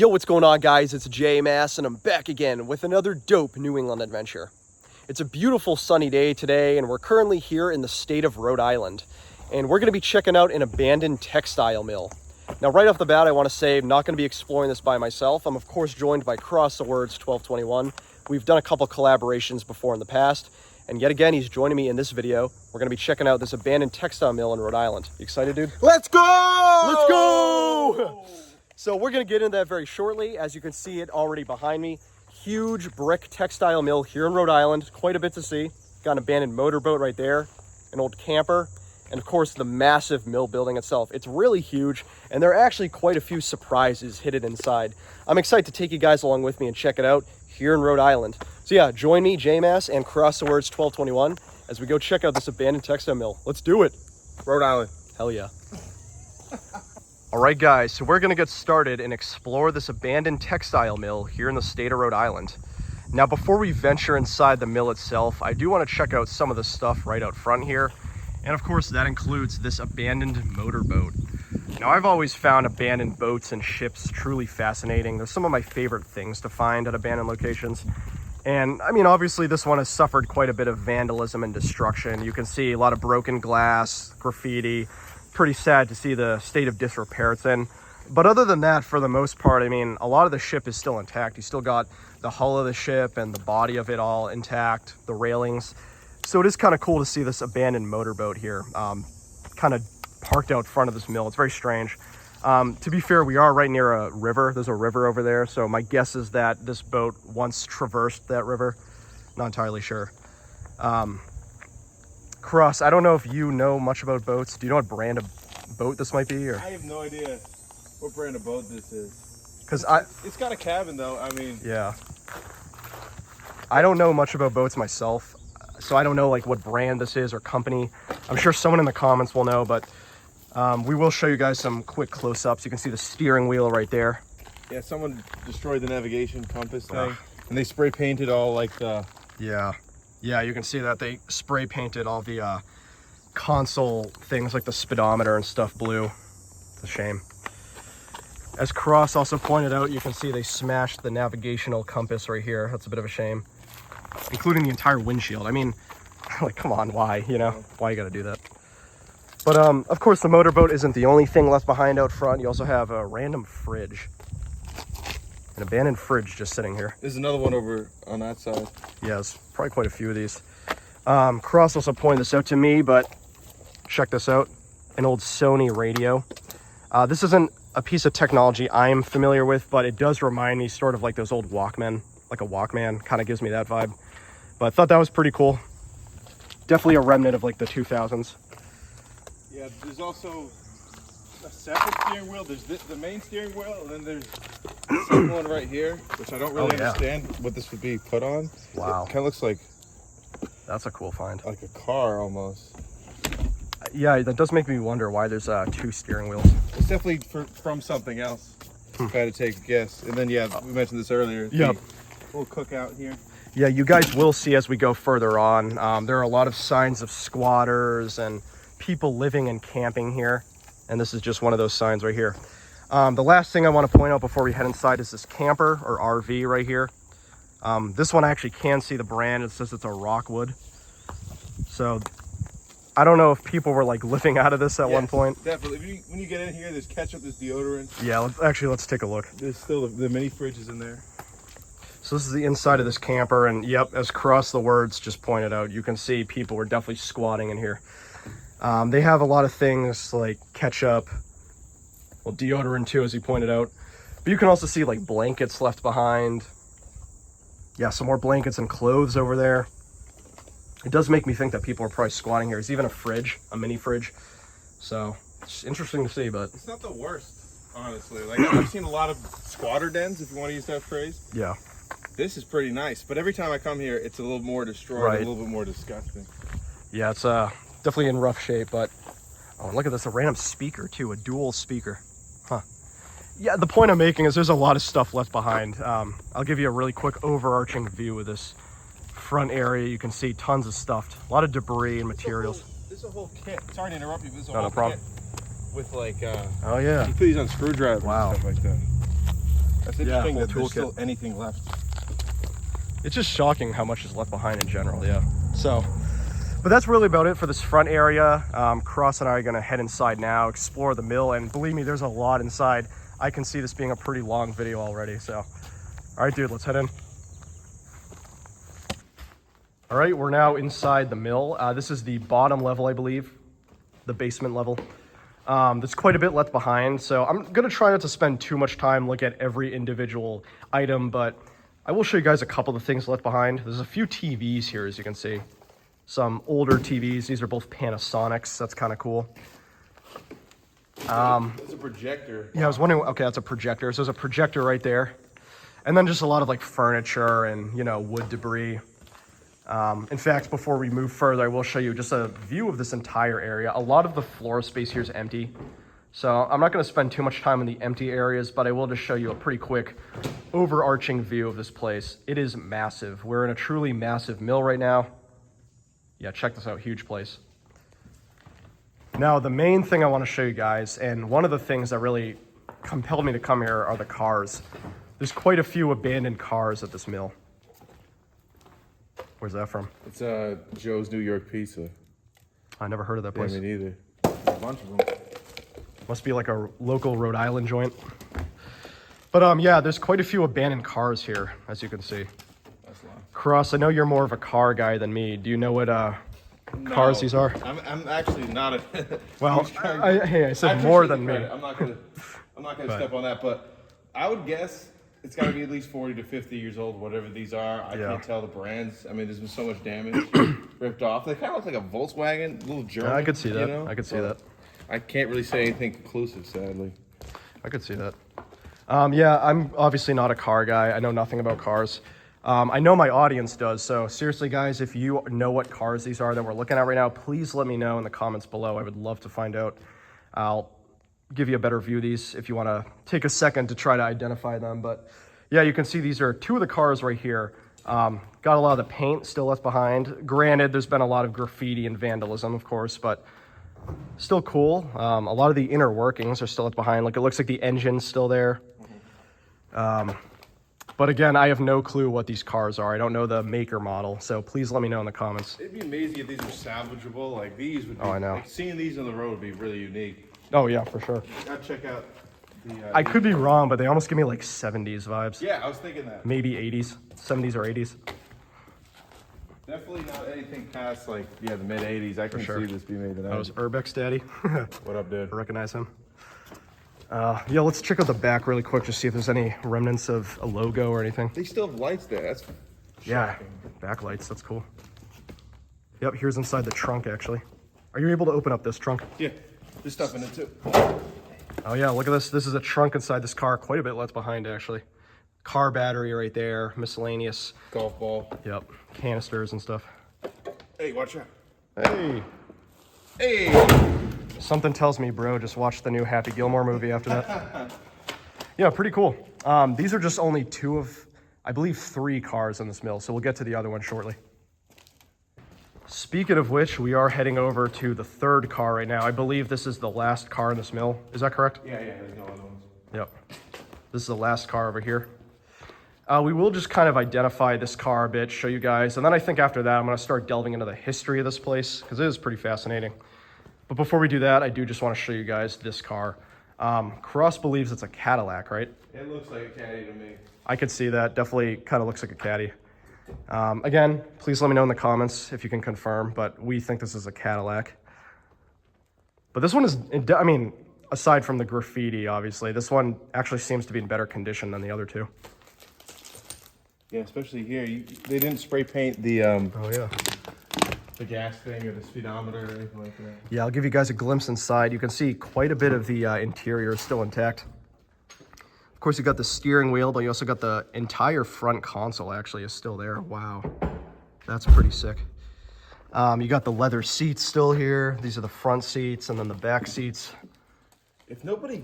Yo, what's going on, guys? It's Mass, and I'm back again with another dope New England adventure. It's a beautiful sunny day today, and we're currently here in the state of Rhode Island, and we're going to be checking out an abandoned textile mill. Now, right off the bat, I want to say I'm not going to be exploring this by myself. I'm, of course, joined by crossthewords1221. We've done a couple collaborations before in the past, and yet again, he's joining me in this video. We're going to be checking out this abandoned textile mill in Rhode Island. You excited, dude? Let's go! Let's go! So we're going to get into that very shortly. As you can see it already behind me, huge brick textile mill here in Rhode Island. Quite a bit to see. Got an abandoned motorboat right there, an old camper, and of course the massive mill building itself. It's really huge, and there are actually quite a few surprises hidden inside. I'm excited to take you guys along with me and check it out here in Rhode Island. So yeah, join me, Mass, and crossthewords1221 as we go check out this abandoned textile mill. Let's do it. Rhode Island. Hell yeah. All right, guys, so we're going to get started and explore this abandoned textile mill here in the state of Rhode Island. Now, before we venture inside the mill itself, I do want to check out some of the stuff right out front here. And of course, that includes this abandoned motorboat. Now, I've always found abandoned boats and ships truly fascinating. They're some of my favorite things to find at abandoned locations. And I mean, obviously, this one has suffered quite a bit of vandalism and destruction. You can see a lot of broken glass, graffiti. Pretty sad to see the state of disrepair it's in. But other than that, for the most part, I mean, a lot of the ship is still intact. You still got the hull of the ship and the body of it all intact, the railings. So it is kind of cool to see this abandoned motorboat here, kind of parked out front of this mill. It's very strange. To be fair, we are right near a river. There's a river over there. So my guess is that this boat once traversed that river. Not entirely sure. Cross, I don't know if you know much about boats. Do you know what brand of boat this might be? Or? I have no idea what brand of boat this is. Because it's got a cabin though. I mean, yeah. I don't know much about boats myself, so I don't know like what brand this is or company. I'm sure someone in the comments will know, but we will show you guys some quick close-ups. You can see the steering wheel right there. Yeah, someone destroyed the navigation compass thing, and they spray painted all like the. Yeah, you can see that they spray painted all the console things like the speedometer and stuff blue. It's a shame. As Cross also pointed out, you can see they smashed the navigational compass right here. That's a bit of a shame. Including the entire windshield. I mean, like, come on, why? You know, why you gotta do that? But of course, the motorboat isn't the only thing left behind out front. You also have a random fridge. An abandoned fridge just sitting here. There's another one over on that side. Yeah, there's probably quite a few of these. Cross also pointed this out to me, but check this out. An old Sony radio. This isn't a piece of technology I'm familiar with, but it does remind me sort of like those old Walkmen. Like a Walkman, kind of gives me that vibe. But I thought that was pretty cool. Definitely a remnant of like the 2000s. Yeah, there's also a separate steering wheel. There's the main steering wheel, and then there's the second one right here, which I don't really understand what this would be put on. Wow. It kind of looks like. That's a cool find. Like a car almost. Yeah, that does make me wonder why there's two steering wheels. It's definitely from something else. If I had to take a guess. And then, yeah, we mentioned this earlier. Yep. Little cookout here. Yeah, you guys will see as we go further on. There are a lot of signs of squatters and people living and camping here. And this is just one of those signs right here. The last thing I want to point out before we head inside is this camper or RV right here. This one I actually can see the brand. It says it's a Rockwood. So I don't know if people were like living out of this at one point. Definitely. When you get in here, there's ketchup, there's deodorant. Yeah, let's take a look. There's still the mini fridges in there. So this is the inside of this camper, and yep, as Cross the Words just pointed out, you can see people were definitely squatting in here. They have a lot of things like ketchup, well, deodorant too, as he pointed out. But you can also see like blankets left behind. Yeah, some more blankets and clothes over there. It does make me think that people are probably squatting here. There's even a fridge, a mini fridge. So it's interesting to see, but it's not the worst, honestly. Like I've seen a lot of squatter dens, if you want to use that phrase. Yeah. This is pretty nice, but every time I come here, it's a little more destroyed, a little bit more disgusting. Yeah, it's definitely in rough shape, but oh, look at this, a random speaker too, a dual speaker. Huh. Yeah, the point I'm making is there's a lot of stuff left behind. I'll give you a really quick overarching view of this front area. You can see tons of stuff, a lot of debris and materials. This is a whole kit. Sorry to interrupt you, but this is a No whole problem. kit with like, oh yeah. you put these on screwdrivers and stuff like that. That's interesting whole that there's toolkit. still anything left. It's just shocking how much is left behind in general, yeah. So, but that's really about it for this front area. Cross and I are gonna head inside now, explore the mill, and believe me, there's a lot inside. I can see this being a pretty long video already, so. All right, dude, let's head in. All right, we're now inside the mill. This is the bottom level, I believe, the basement level. There's quite a bit left behind, so I'm gonna try not to spend too much time looking at every individual item, but I will show you guys a couple of things left behind. There's a few TVs here, as you can see. Some older TVs. These are both Panasonics. That's kind of cool. There's a projector. Yeah, I was wondering, okay, that's a projector. So there's a projector right there. And then just a lot of like furniture and, you know, wood debris. In fact, before we move further, I will show you just a view of this entire area. A lot of the floor space here is empty. So I'm not going to spend too much time in the empty areas, but I will just show you a pretty quick overarching view of this place. It is massive. We're in a truly massive mill right now. Yeah, check this out, huge place. Now, the main thing I want to show you guys, and one of the things that really compelled me to come here, are the cars. There's quite a few abandoned cars at this mill. Where's that from? It's Joe's New York Pizza. I never heard of that Yeah, place. me neither. A bunch of them. Must be like a local Rhode Island joint. But yeah, there's quite a few abandoned cars here, as you can see. That's long. Cross, I know you're more of a car guy than me. Do you know what cars these are? I'm actually not a. Well, hey, I said more than me. I'm not gonna step on that, but I would guess it's got to be at least 40 to 50 years old, whatever these are. I can't tell the brands. I mean, there's been so much damage ripped off. They kind of look like a Volkswagen, little German. I could see that. You know? I could see that. I can't really say anything conclusive, sadly. I could see that. Yeah, I'm obviously not a car guy. I know nothing about cars. I know my audience does, so seriously, guys, if you know what cars these are that we're looking at right now, please let me know in the comments below. I would love to find out. I'll give you a better view of these if you want to take a second to try to identify them. But yeah, you can see these are two of the cars right here. Got a lot of the paint still left behind. Granted, there's been a lot of graffiti and vandalism, of course, but still cool. A lot of the inner workings are still left behind. Like, it looks like the engine's still there. But again, I have no clue what these cars are. I don't know the maker model, so please let me know in the comments. It'd be amazing if these were salvageable. Like, these would be, I know. Like, seeing these on the road would be really unique. Oh yeah, for sure. I'd check out the... I could be wrong, but they almost give me like 70s vibes. Yeah, I was thinking that. Maybe 80s, 70s or 80s. Definitely not anything past, like, the mid-80s. I can sure. see this being made in the That was 90s. Urbex's daddy. What up, dude? I recognize him. Yeah, let's check out the back really quick, just see if there's any remnants of a logo or anything. They still have lights there. That's Yeah, shocking. backlights, that's cool. Yep, here's inside the trunk, actually. Are you able to open up this trunk? Yeah, there's stuff in it, too. Oh yeah, look at this. This is a trunk inside this car. Quite a bit left behind, actually. Car battery right there, miscellaneous. Golf ball. Yep, canisters and stuff. Hey, watch out. Hey! Hey! Something tells me, bro, just watch the new Happy Gilmore movie after that. Yeah, pretty cool. These are just only two of, I believe, 3 cars in this mill, so we'll get to the other one shortly. Speaking of which, we are heading over to the 3rd car right now. I believe this is the last car in this mill. Is that correct? Yeah, there's no other ones. Yep. This is the last car over here. We will just kind of identify this car a bit, show you guys, and then I think after that I'm going to start delving into the history of this place, because it is pretty fascinating. But before we do that, I do just want to show you guys this car. Cross believes it's a Cadillac, right? It looks like a caddy to me. I could see that. Definitely kind of looks like a Caddy. Again, please let me know in the comments if you can confirm, but we think this is a Cadillac. But this one is, I mean, aside from the graffiti, obviously, this one actually seems to be in better condition than the other two. Yeah, especially here. They didn't spray paint the Oh, yeah. the gas thing or the speedometer or anything like that. Yeah, I'll give you guys a glimpse inside. You can see quite a bit of the interior is still intact. Of course, you got the steering wheel, but you also got the entire front console actually is still there. Wow, that's pretty sick. You got the leather seats still here. These are the front seats and then the back seats. If nobody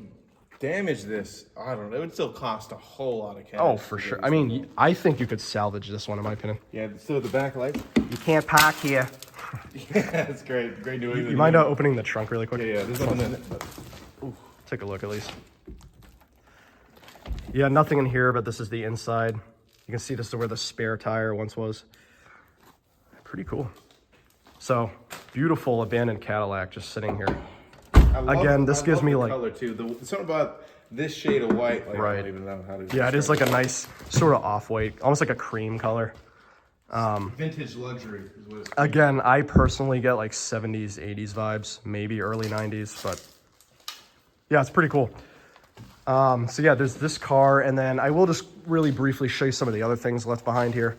damaged this, I don't know, it would still cost a whole lot of cash. Oh, for sure. I mean, I think you could salvage this one in my opinion. Yeah, still the back lights. You can't park here. Yeah, that's great. Great New England. You mind opening the trunk really quick? Yeah, there's nothing in it. But... Take a look at least. Yeah, nothing in here, but this is the inside. You can see this is where the spare tire once was. Pretty cool. So, beautiful abandoned Cadillac just sitting here. Again, this gives me like color too. Something about this shade of white. Like, right. I don't even know how to. Yeah, it is like a nice sort of off-white, almost like a cream color. Vintage luxury is what it's Again, I personally get like 70s, 80s vibes, maybe early 90s, but yeah, it's pretty cool. So yeah, there's this car, and then I will just really briefly show you some of the other things left behind here.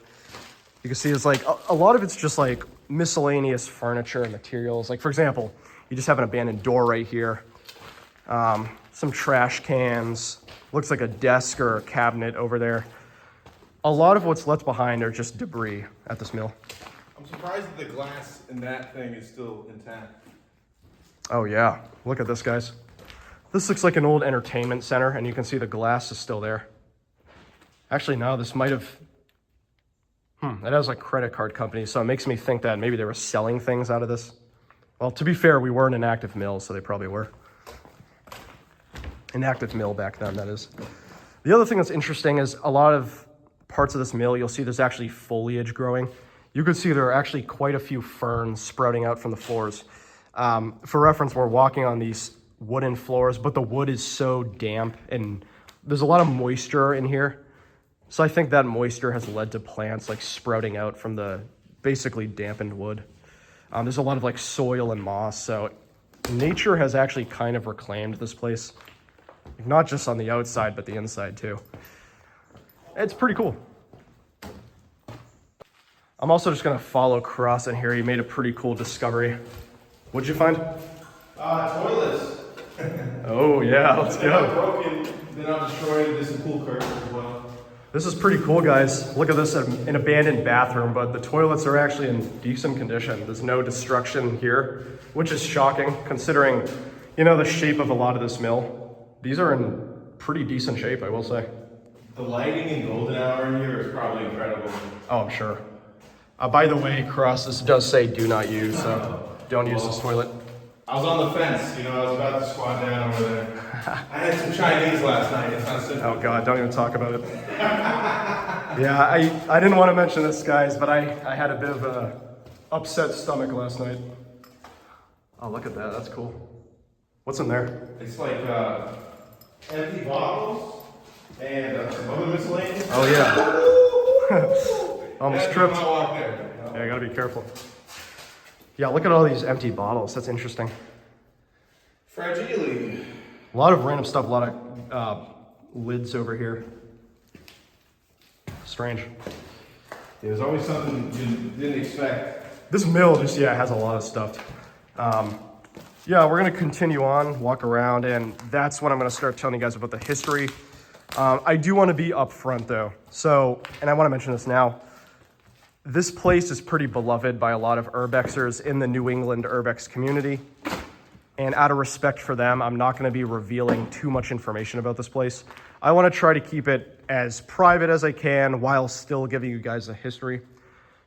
You can see it's like a lot of it's just like miscellaneous furniture and materials. Like for example, you just have an abandoned door right here. Some trash cans, looks like a desk or a cabinet over there. A lot of what's left behind are just debris at this mill. I'm surprised that the glass in that thing is still intact. Oh yeah, look at this, guys. This looks like an old entertainment center, and you can see the glass is still there. Actually, no, this might have... it has like credit card companies, so it makes me think that maybe they were selling things out of this. Well, to be fair, we weren't an active mill, so they probably were. An active mill back then, that is. The other thing that's interesting is a lot of parts of this mill, you'll see there's actually foliage growing. You can see there are actually quite a few ferns sprouting out from the floors. For reference, we're walking on these wooden floors, but the wood is so damp and there's a lot of moisture in here. So I think that moisture has led to plants like sprouting out from the basically dampened wood. There's a lot of like soil and moss. So nature has actually kind of reclaimed this place, not just on the outside, but the inside too. It's pretty cool. I'm also just gonna follow Cross in here. He made a pretty cool discovery. What'd you find? Toilets. Oh yeah, let's They're not go. broken, they're not destroyed. There's some cool curtains as well. This is pretty cool, guys. Look at this, an abandoned bathroom, but the toilets are actually in decent condition. There's no destruction here, which is shocking considering, you know, the shape of a lot of this mill. These are in pretty decent shape, I will say. The lighting in golden hour in here is probably incredible. Oh, I'm sure. By the way, Cross, this does say do not use, so don't use this toilet. I was on the fence, you know, I was about to squat down over there. I had some Chinese last night. It's not simple. Oh God, don't even talk about it. Yeah, I didn't want to mention this, guys, but I had a bit of a upset stomach last night. Oh, look at that, that's cool. What's in there? It's like empty bottles and some other miscellaneous. Oh yeah. Almost tripped. Walk there. Yeah, I gotta be careful. Yeah, look at all these empty bottles. That's interesting. Fragile. A lot of random stuff, a lot of lids over here. Strange. There's always something you didn't expect. This mill just, yeah, has a lot of stuff. Yeah, we're gonna continue on, walk around, and that's when I'm gonna start telling you guys about the history. I do wanna be upfront though. So, and I wanna mention this now, this place is pretty beloved by a lot of urbexers in the New England urbex community. And out of respect for them, I'm not gonna be revealing too much information about this place. I wanna try to keep it as private as I can while still giving you guys a history.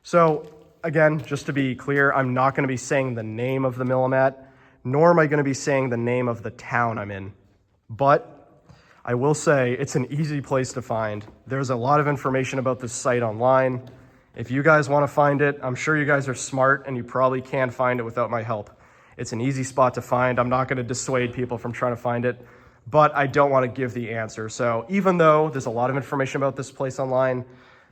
So again, just to be clear, I'm not gonna be saying the name of the mill I'm at, nor am I gonna be saying the name of the town I'm in. But I will say it's an easy place to find. There's a lot of information about this site online. If you guys wanna find it, I'm sure you guys are smart and you probably can find it without my help. It's an easy spot to find. I'm not gonna dissuade people from trying to find it, but I don't wanna give the answer. So even though there's a lot of information about this place online,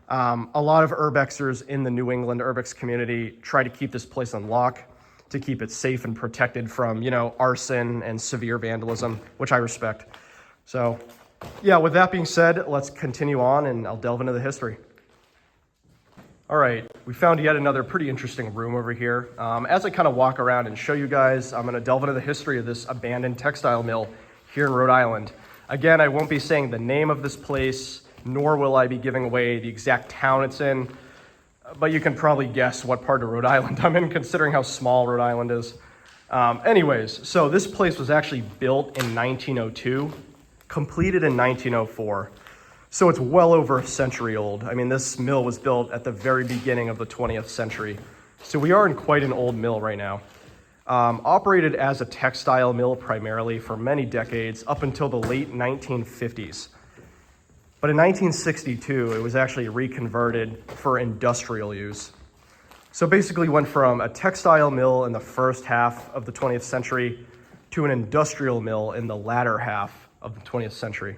a lot of urbexers in the New England urbex community try to keep this place on lock to keep it safe and protected from, you know, arson and severe vandalism, which I respect. So yeah, with that being said, let's continue on and I'll delve into the history. All right, we found yet another pretty interesting room over here. As I kind of walk around and show you guys, I'm gonna delve into the history of this abandoned textile mill here in Rhode Island. Again, I won't be saying the name of this place, nor will I be giving away the exact town it's in, but you can probably guess what part of Rhode Island I'm in, considering how small Rhode Island is. Anyways, so this place was actually built in 1902, completed in 1904. So it's well over a century old. I mean, this mill was built at the very beginning of the 20th century. So we are in quite an old mill right now. Operated as a textile mill primarily for many decades, up until the late 1950s. But in 1962, it was actually reconverted for industrial use. So basically went from a textile mill in the first half of the 20th century to an industrial mill in the latter half of the 20th century.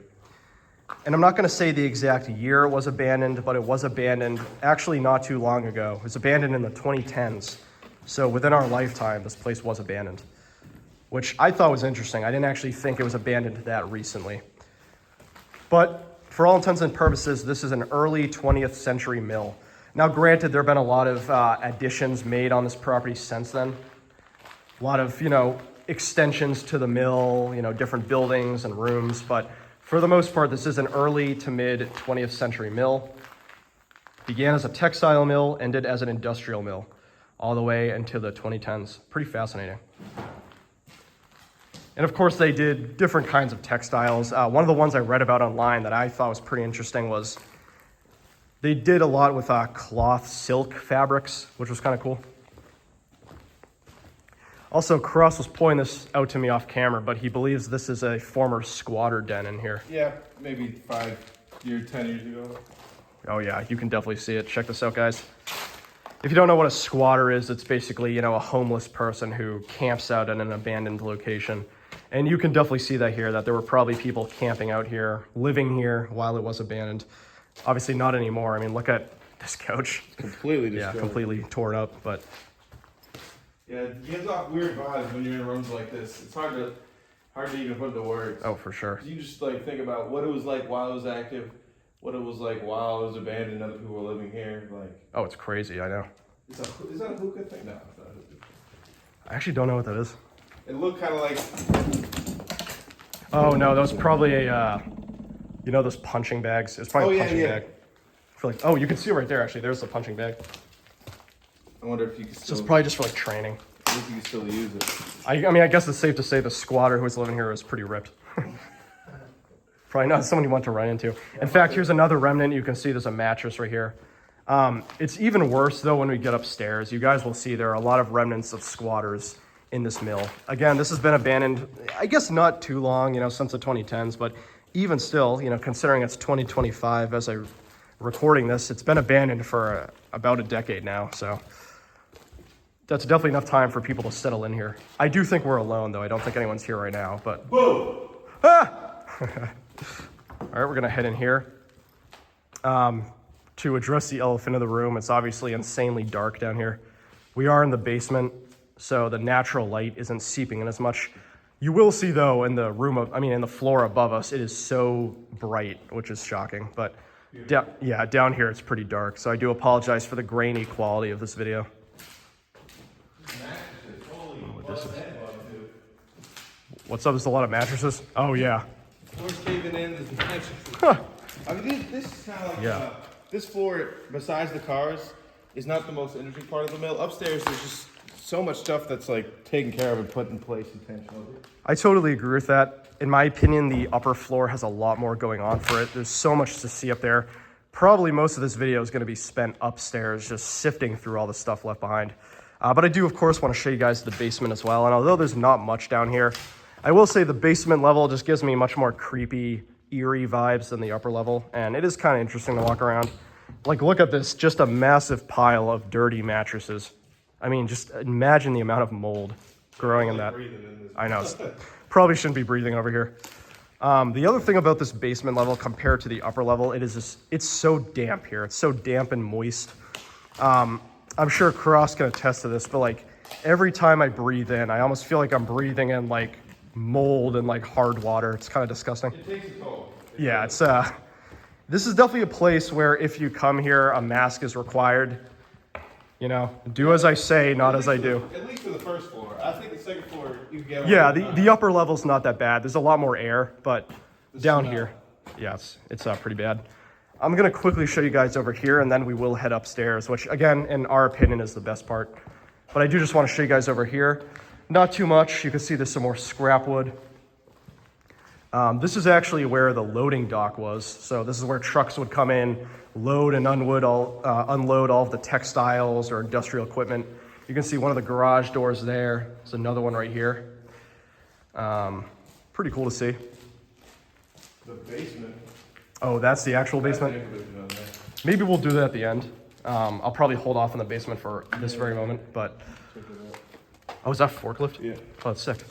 And I'm not going to say the exact year it was abandoned, but it was abandoned actually not too long ago. It was abandoned in the 2010s. So within our lifetime, this place was abandoned, which I thought was interesting. I didn't actually think it was abandoned that recently. But for all intents and purposes, this is an early 20th century mill. Now, granted, there have been a lot of additions made on this property since then. A lot of, extensions to the mill, different buildings and rooms. But for the most part, this is an early to mid 20th century mill. Began as a textile mill, ended as an industrial mill, all the way into the 2010s. Pretty fascinating. And of course, they did different kinds of textiles. One of the ones I read about online that I thought was pretty interesting was they did a lot with cloth silk fabrics, which was kind of cool. Also, Cross was pointing this out to me off camera, but he believes this is a former squatter den in here. Yeah, maybe 10 years ago. Oh yeah, you can definitely see it. Check this out, guys. If you don't know what a squatter is, it's basically, a homeless person who camps out at an abandoned location. And you can definitely see that here, that there were probably people camping out here, living here while it was abandoned. Obviously not anymore. I mean, look at this couch. It's completely destroyed. Yeah, completely torn up, but... Yeah, it gives off weird vibes when you're in rooms like this. It's hard to even put into words. Oh, for sure. You just think about what it was like while it was active, what it was like while it was abandoned, other people were living here. Oh, it's crazy, I know. Is that a hookah thing? No, it's not a hookah. I actually don't know what that is. It looked kind of like... Oh, no, that was probably a... those punching bags. It's probably a punching bag. You can see it right there, actually. There's the punching bag. I wonder if you can still... So it's probably just for, training. I think you can still use it. I guess it's safe to say the squatter who was living here was pretty ripped. Probably not someone you want to run into. In fact, here's another remnant. You can see there's a mattress right here. It's even worse, though, when we get upstairs. You guys will see there are a lot of remnants of squatters in this mill. Again, this has been abandoned, I guess not too long, since the 2010s, but even still, considering it's 2025 as I'm recording this, it's been abandoned for about a decade now, so that's definitely enough time for people to settle in here. I do think we're alone, though. I don't think anyone's here right now, but... Whoa! Ah! All right, we're gonna head in here. To address the elephant in the room, it's obviously insanely dark down here. We are in the basement, so the natural light isn't seeping in as much. You will see, though, in the in the floor above us, it is so bright, which is shocking. But down here it's pretty dark, so I do apologize for the grainy quality of this video. What's up? There's a lot of mattresses. Oh yeah. Floor's caving in. There's mattresses. I mean, this is kind of like this floor, besides the cars, is not the most interesting part of the mill. Upstairs, there's just so much stuff that's taken care of and put in place intentionally. I totally agree with that. In my opinion, the upper floor has a lot more going on for it. There's so much to see up there. Probably most of this video is going to be spent upstairs, just sifting through all the stuff left behind. But I do, of course, want to show you guys the basement as well. And although there's not much down here, I will say the basement level just gives me much more creepy, eerie vibes than the upper level. And it is kind of interesting to walk around. Look at this, just a massive pile of dirty mattresses. I mean, just imagine the amount of mold growing in that. I know, probably shouldn't be breathing over here. The other thing about this basement level compared to the upper level, it's so damp here. It's so damp and moist. I'm sure Cross can attest to this, but every time I breathe in, I almost feel like I'm breathing in mold and hard water. It's kind of disgusting. It takes a toll. Yeah, this is definitely a place where if you come here, a mask is required. Do as I say, not as I do. At least for the first floor. I think the second floor, you can get... Yeah, the upper level's not that bad. There's a lot more air, but down here, yeah, it's pretty bad. I'm going to quickly show you guys over here, and then we will head upstairs, which, again, in our opinion, is the best part. But I do just want to show you guys over here. Not too much. You can see there's some more scrap wood. This is actually where the loading dock was. So this is where trucks would come in, load and unload all of the textiles or industrial equipment. You can see one of the garage doors there. There's another one right here. Pretty cool to see. The basement. Oh, that's the actual basement? Maybe we'll do that at the end. I'll probably hold off on the basement for this very moment, but... Oh, is that forklift? Yeah. Oh, that's sick.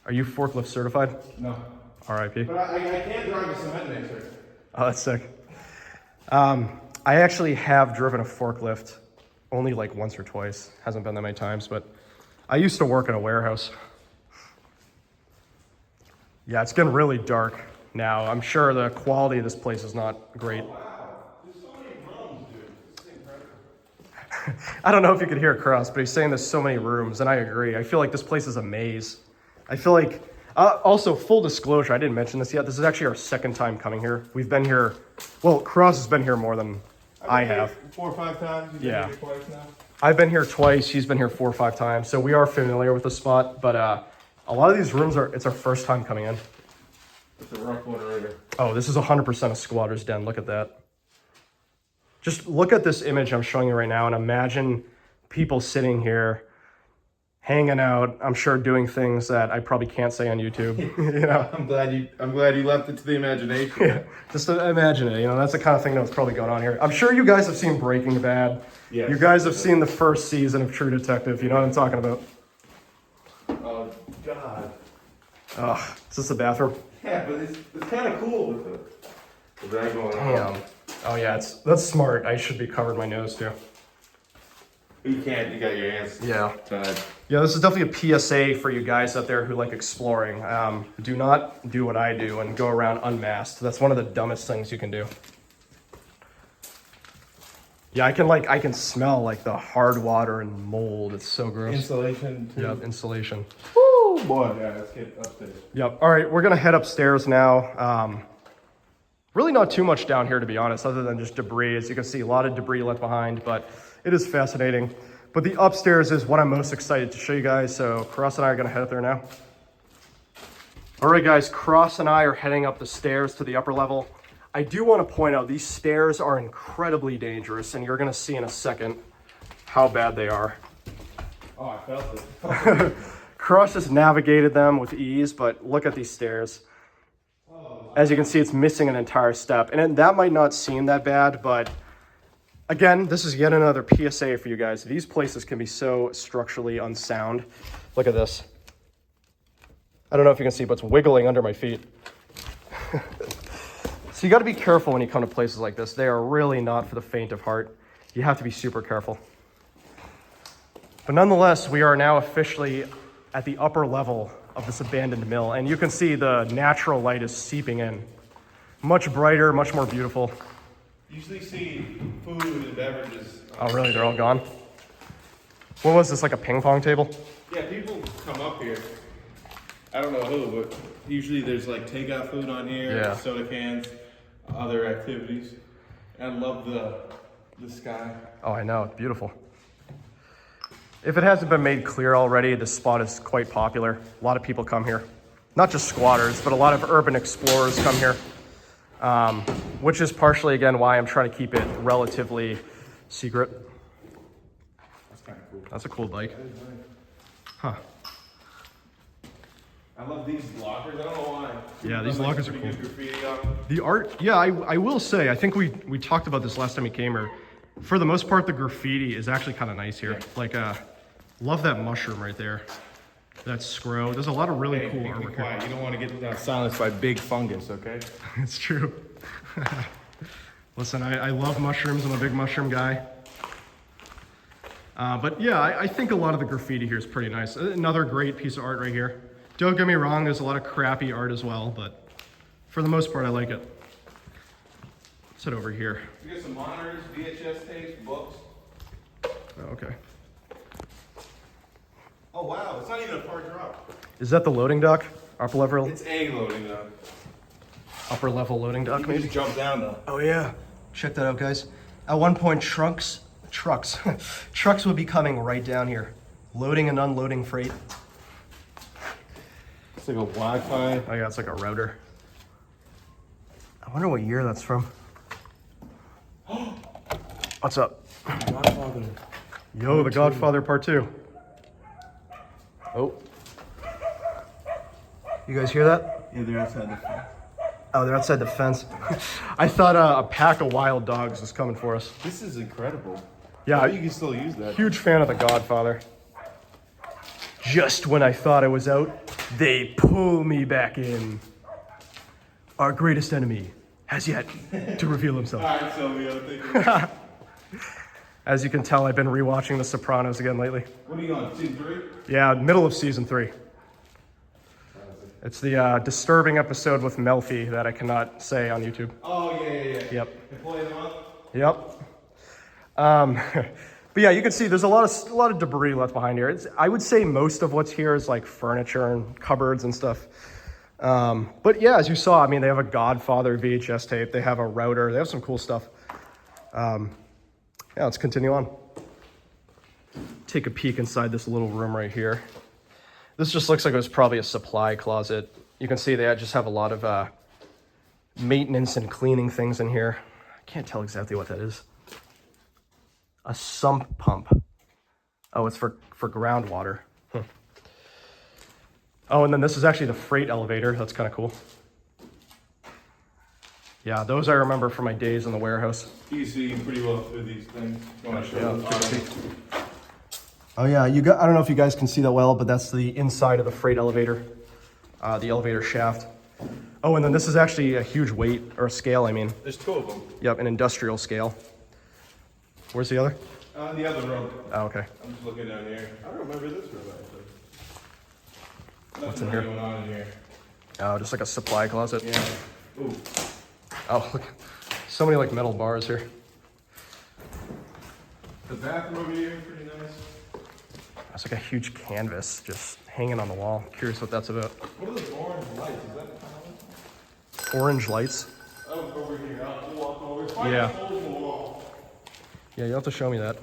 Are you forklift certified? No. R.I.P. But I can't drive a cement mixer. Oh, that's sick. I actually have driven a forklift only like once or twice. Hasn't been that many times, but I used to work in a warehouse. Yeah, it's getting really dark now. I'm sure the quality of this place is not great. Oh, wow. There's so many rooms, dude. This is incredible. I don't know if you could hear Cross, but he's saying there's so many rooms, and I agree. I feel like this place is a maze. I feel like, also, full disclosure, I didn't mention this yet. This is actually our second time coming here. We've been here, well, Cross has been here more than I have. 4 or 5 times? You've been here twice now? I've been here twice. He's been here 4 or 5 times. So we are familiar with the spot, but a lot of these rooms it's our first time coming in. It's a rough one right here. Oh, this is 100% a squatter's den. Look at that. Just look at this image I'm showing you right now and imagine people sitting here, hanging out, I'm sure doing things that I probably can't say on YouTube. You know? I'm glad you left it to the imagination. Yeah, just imagine it. You know, that's the kind of thing that was probably going on here. I'm sure you guys have seen Breaking Bad. Yes. You guys have seen the first season of True Detective. You know what I'm talking about? Oh, God. Ugh, is this the bathroom? Yeah, but it's kind of cool with that going on. Damn. Oh yeah, that's smart. I should be covering my nose too. You can't. You got your hands tied. Yeah, this is definitely a PSA for you guys out there who like exploring. Do not do what I do and go around unmasked. That's one of the dumbest things you can do. Yeah, I can smell like the hard water and mold. It's so gross. Insulation. Too. Yep, insulation. Woo, boy. Yeah, let's get upstairs. Yep. All right, we're gonna head upstairs now. Really not too much down here, to be honest, other than just debris. As you can see, a lot of debris left behind, but it is fascinating. But the upstairs is what I'm most excited to show you guys. So Cross and I are gonna head up there now. All right, guys, Cross and I are heading up the stairs to the upper level. I do want to point out these stairs are incredibly dangerous, and you're gonna see in a second how bad they are. Oh, I felt it. Cross just navigated them with ease, but look at these stairs. As you can see, it's missing an entire step, and that might not seem that bad, but again, this is yet another PSA for you guys. These places can be so structurally unsound. Look at this. I don't know if you can see, but it's wiggling under my feet. So you got to be careful when you come to places like this. They are really not for the faint of heart. You have to be super careful. But nonetheless, we are now officially at the upper level of this abandoned mill, and you can see the natural light is seeping in. Much brighter, much more beautiful. Usually see food and beverages. Oh really, they're all gone? What was this, like a ping pong table? Yeah, people come up here. I don't know who, but usually there's like takeout food on here, soda cans, other activities. I love the sky. Oh, I know, it's beautiful. If it hasn't been made clear already, this spot is quite popular. A lot of people come here. Not just squatters, but a lot of urban explorers come here. Which is partially, again, why I'm trying to keep it relatively secret. That's kind of cool. That's a cool bike. Huh. I love these lockers. I don't know why. Yeah, these lockers are cool. Good graffiti on. The art, yeah, I will say, I think we talked about this last time we came here. For the most part, the graffiti is actually kind of nice here. Yeah. Like, love that mushroom right there. That scroll. There's a lot of really cool Be artwork quiet. here. You don't want to get silenced by big fungus, okay? It's true. Listen, I love mushrooms. I'm a big mushroom guy. But yeah, I think a lot of the graffiti here is pretty nice. Another great piece of art right here. Don't get me wrong, there's a lot of crappy art as well, but for the most part, I like it. Let's head over here. We got some monitors, VHS tapes, books. Oh, okay. Oh wow, it's not even a hard drop. Is that the loading dock? Upper level? It's a loading dock. Upper level loading dock, You can maybe? just jump down though. Oh yeah, check that out, guys. At one point, trucks would be coming right down here, loading and unloading freight. It's like a Wi-Fi. Oh yeah, it's like a router. I wonder what year that's from. What's up? Godfather. Yo, The Godfather Part 2. Oh. You guys hear that? Yeah, they're outside the phone. Oh, they're outside the fence. I thought a pack of wild dogs was coming for us. This is incredible. Yeah, you can still use that. Huge fan of The Godfather. Just when I thought I was out, they pull me back in. Our greatest enemy has yet to reveal himself. All right, Sylvia, thank you. As you can tell, I've been rewatching The Sopranos again lately. What are you on, season 3? Yeah, middle of season 3. It's the disturbing episode with Melfi that I cannot say on YouTube. Oh, yeah. Yep. Employee of the month? Yep. But yeah, you can see there's a lot of debris left behind here. I would say most of what's here is like furniture and cupboards and stuff. But yeah, as you saw, I mean, they have a Godfather VHS tape. They have a router. They have some cool stuff. Yeah, let's continue on. Take a peek inside this little room right here. This just looks like it was probably a supply closet. You can see they just have a lot of maintenance and cleaning things in here. I can't tell exactly what that is. A sump pump. Oh, it's for groundwater. Oh, and then this is actually the freight elevator. That's kind of cool. Yeah, those I remember from my days in the warehouse. You see pretty well through these things. You want to show them? Oh yeah, I don't know if you guys can see that well, but that's the inside of the freight elevator, the elevator shaft. Oh, and then this is actually a huge weight, or scale, I mean. There's 2 of them. Yep, an industrial scale. Where's the other? The other room. Oh, okay. I'm just looking down here. I don't remember this room, actually. What's in here? Going on in here. Oh, just like a supply closet. Yeah. Ooh. Oh, look. So many like metal bars here. The bathroom over here, pretty nice. That's like a huge canvas just hanging on the wall. Curious what that's about. What are those orange lights? Is that the kind Orange lights? Oh, over here. I'll walk over. Yeah. Holes in the wall. Yeah, you'll have to show me that.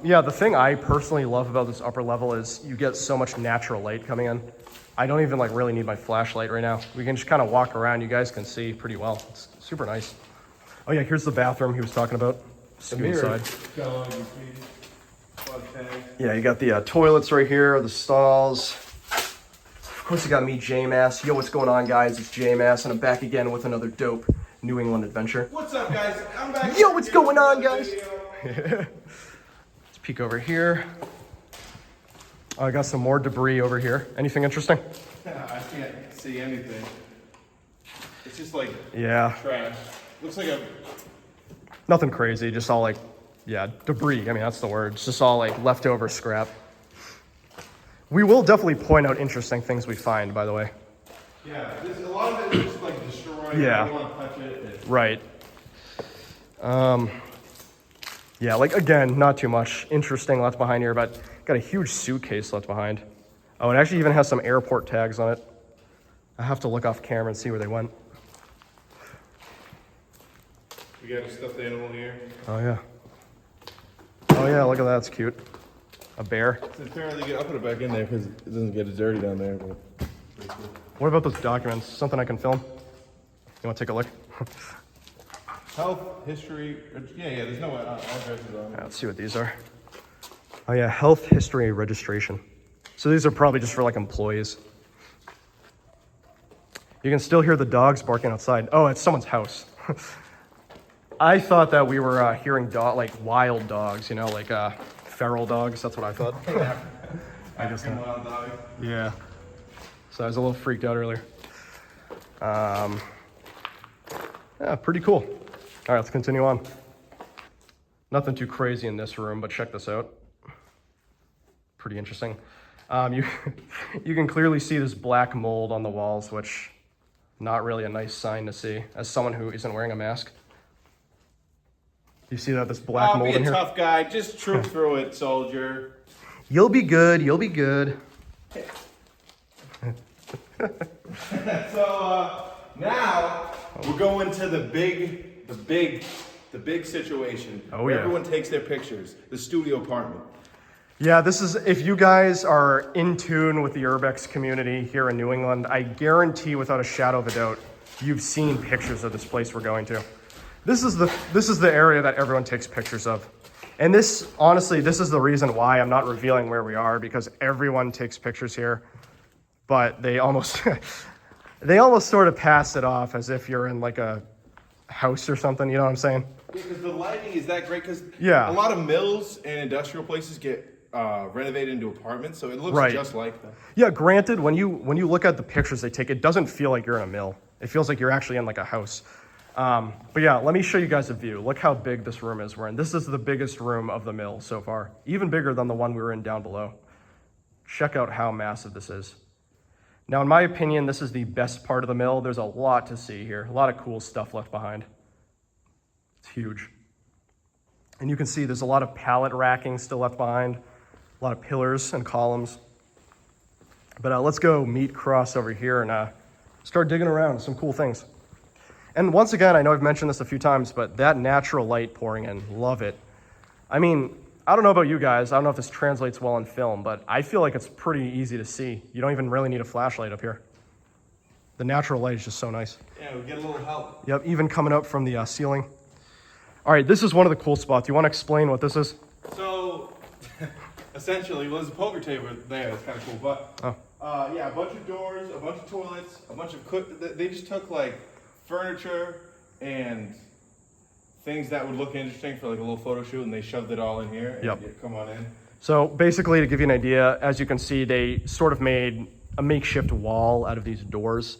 Yeah, the thing I personally love about this upper level is you get so much natural light coming in. I don't even like really need my flashlight right now. We can just kind of walk around. You guys can see pretty well. It's super nice. Oh yeah, here's the bathroom he was talking about. Scoot inside. Yeah, you got the toilets right here, the stalls. Of course, you got me, J-Mass. Yo, what's going on, guys? It's J-Mass, and I'm back again with another dope New England adventure. What's up, guys? I'm back. Yo, what's going on, guys? Let's peek over here. Oh, I got some more debris over here. Anything interesting? I can't see anything. It's just like trash. Looks like a... Nothing crazy, just all like, yeah, debris. I mean, that's the word. It's just all like leftover scrap. We will definitely point out interesting things we find, by the way. Yeah, a lot of it is just like destroyed. Yeah. I don't want to touch it. Right. Yeah, like again, not too much interesting left behind here, but got a huge suitcase left behind. Oh, it actually even has some airport tags on it. I have to look off camera and see where they went. We got a stuffed animal here. Oh yeah. Oh yeah, look at that, it's cute. A bear. So apparently, I'll put it back in there because it doesn't get as dirty down there. But What about those documents? Something I can film? You want to take a look? health, history, yeah, there's no addresses on it. Let's see what these are. Oh yeah, health history registration. So these are probably just for like employees. You can still hear the dogs barking outside. Oh, it's someone's house. I thought that we were hearing like wild dogs, you know, like feral dogs. That's what I thought. I guess not. Wild dog. Yeah. So I was a little freaked out earlier. Yeah, pretty cool. All right, let's continue on. Nothing too crazy in this room, but check this out. Pretty interesting. You can clearly see this black mold on the walls, which not really a nice sign to see as someone who isn't wearing a mask. You see that this black mold in here? Be a tough guy. Just troop through it, soldier. You'll be good. You'll be good. So now we're going to the big situation. Oh, where yeah. Everyone takes their pictures. The studio apartment. Yeah, this is, if you guys are in tune with the urbex community here in New England, I guarantee without a shadow of a doubt, you've seen pictures of this place we're going to. This is the area that everyone takes pictures of. And this, honestly, this is the reason why I'm not revealing where we are, because everyone takes pictures here, but they almost, They almost sort of pass it off as if you're in like a house or something, you know what I'm saying? Yeah, because the lighting is that great. Because yeah, a lot of mills and industrial places get renovated into apartments, so it looks just like that. Yeah, granted, when you look at the pictures they take, it doesn't feel like you're in a mill. It feels like you're actually in like a house. But yeah, let me show you guys a view. Look how big this room is we're in. This is the biggest room of the mill so far, even bigger than the one we were in down below. Check out how massive this is. Now, in my opinion, this is the best part of the mill. There's a lot to see here, a lot of cool stuff left behind. It's huge. And you can see there's a lot of pallet racking still left behind, a lot of pillars and columns. But let's go meet Cross over here and start digging around some cool things. And once again, I know I've mentioned this a few times, but that natural light pouring in, love it. I mean, I don't know about you guys. I don't know if this translates well in film, but I feel like it's pretty easy to see. You don't even really need a flashlight up here. The natural light is just so nice. Yeah, we get a little help. Yep, even coming up from the ceiling. All right, this is one of the cool spots. You want to explain what this is? So, essentially, well, there's a poker table there. It's kind of cool, but yeah, a bunch of doors, a bunch of toilets, a bunch of they just took like furniture and things that would look interesting for like a little photo shoot, and they shoved it all in here. And come on in. So basically, to give you an idea, as you can see, they sort of made a makeshift wall out of these doors.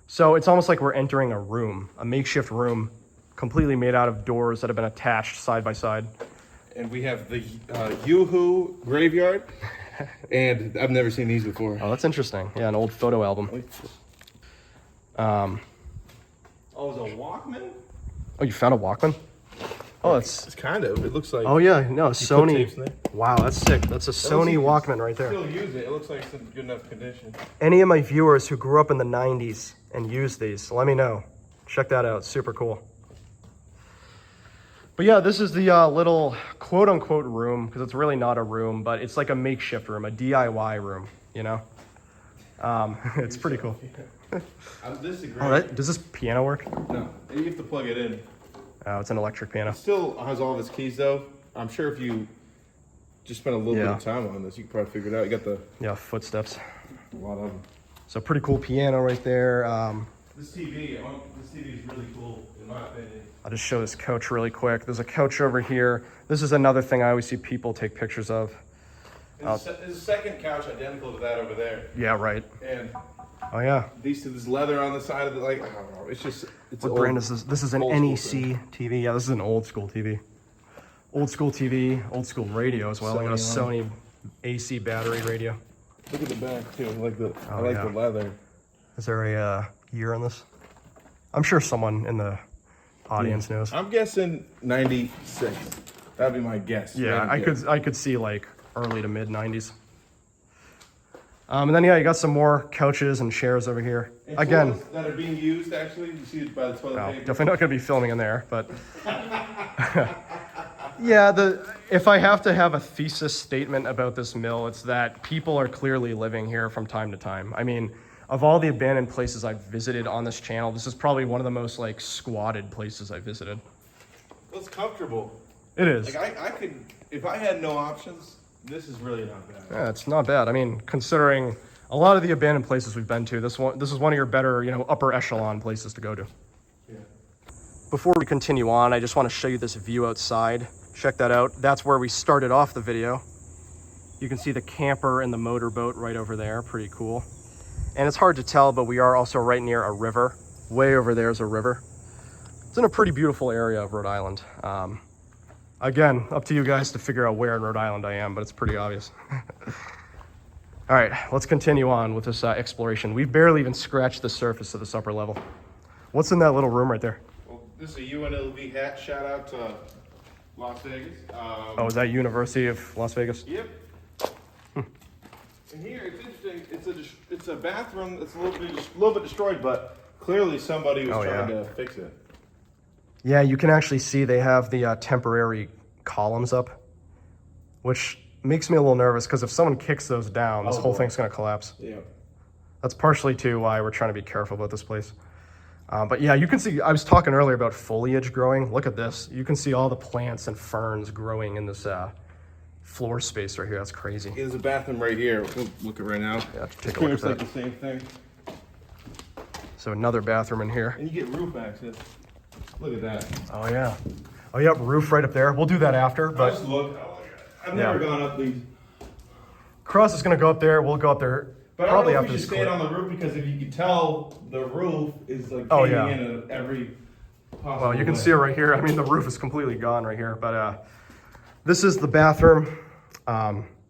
So it's almost like we're entering a room, a makeshift room, completely made out of doors that have been attached side by side. And we have the Yoo-Hoo graveyard, and I've never seen these before. Oh, that's interesting. Yeah, an old photo album. Oh, it's a Walkman? Oh, you found a Walkman? Oh, it's kind of. It looks like. Oh yeah, no, Sony. Wow, that's sick. That's a Sony Walkman right there. Still use it. It looks like it's in good enough condition. Any of my viewers who grew up in the '90s and used these, let me know. Check that out. Super cool. But yeah, this is the little quote-unquote room, because it's really not a room, but it's like a makeshift room, a DIY room. You know, it's pretty cool. This is great. Oh, does this piano work? No, you have to plug it in. Oh, it's an electric piano. It still has all of its keys though. I'm sure if you just spend a little bit of time on this, you can probably figure it out. You got the footsteps. A lot of them. So pretty cool piano right there. This TV is really cool in my opinion. I'll just show this couch really quick. There's a couch over here. This is another thing I always see people take pictures of. There's a second couch identical to that over there. Yeah, right. And oh yeah. There's leather on the side of it. Like, I don't know. It's what brand is this? This is an NEC TV. Yeah, this is an old school TV. Old school TV, old school radio as well. I got a Sony AC battery radio. Look at the back too. I like the leather. Is there a year on this? I'm sure someone in the audience knows. I'm guessing 96. That'd be my guess. Yeah, I could see like early to mid 90s. And then, yeah, you got some more couches and chairs over here. And again, that are being used, actually. You see it by the toilet paper. Definitely not going to be filming in there, but... yeah, if I have to have a thesis statement about this mill, it's that people are clearly living here from time to time. I mean, of all the abandoned places I've visited on this channel, this is probably one of the most, like, squatted places I've visited. Well, it's comfortable. It is. Like, I could... If I had no options... This is really not bad. Yeah, it's not bad. I mean, considering a lot of the abandoned places we've been to, this is one of your better, upper echelon places to go to. Yeah. Before we continue on, I just want to show you this view outside. Check that out. That's where we started off the video. You can see the camper and the motorboat right over there. Pretty cool. And it's hard to tell, but we are also right near a river. Way over there is a river. It's in a pretty beautiful area of Rhode Island. Again, up to you guys to figure out where in Rhode Island I am, but it's pretty obvious. All right, let's continue on with this exploration. We've barely even scratched the surface of this upper level. What's in that little room right there? Well, this is a UNLV hat. Shout out to Las Vegas. Oh, is that University of Las Vegas? Yep. And here, it's interesting. It's a bathroom that's a little bit destroyed, but clearly somebody was trying to fix it. Yeah, you can actually see they have the temporary columns up, which makes me a little nervous because if someone kicks those down, this whole thing's going to collapse. Yeah. That's partially too why we're trying to be careful about this place. But yeah, you can see, I was talking earlier about foliage growing. Look at this. You can see all the plants and ferns growing in this floor space right here. That's crazy. There's a bathroom right here. We'll look at it right now. Yeah, take a look at that. It's like the same thing. So another bathroom in here. And you get roof access. Look at that. Oh yeah. Oh yeah, roof right up there. We'll do that after, but just look. I've never gone up these. Cross is gonna go up there. We'll go up there. But probably I don't know after if you this should stay clip. on the roof, because if you can tell, the roof is like caving in at every possible Well, you can way. see it right here. I mean, the roof is completely gone right here, but this is the bathroom.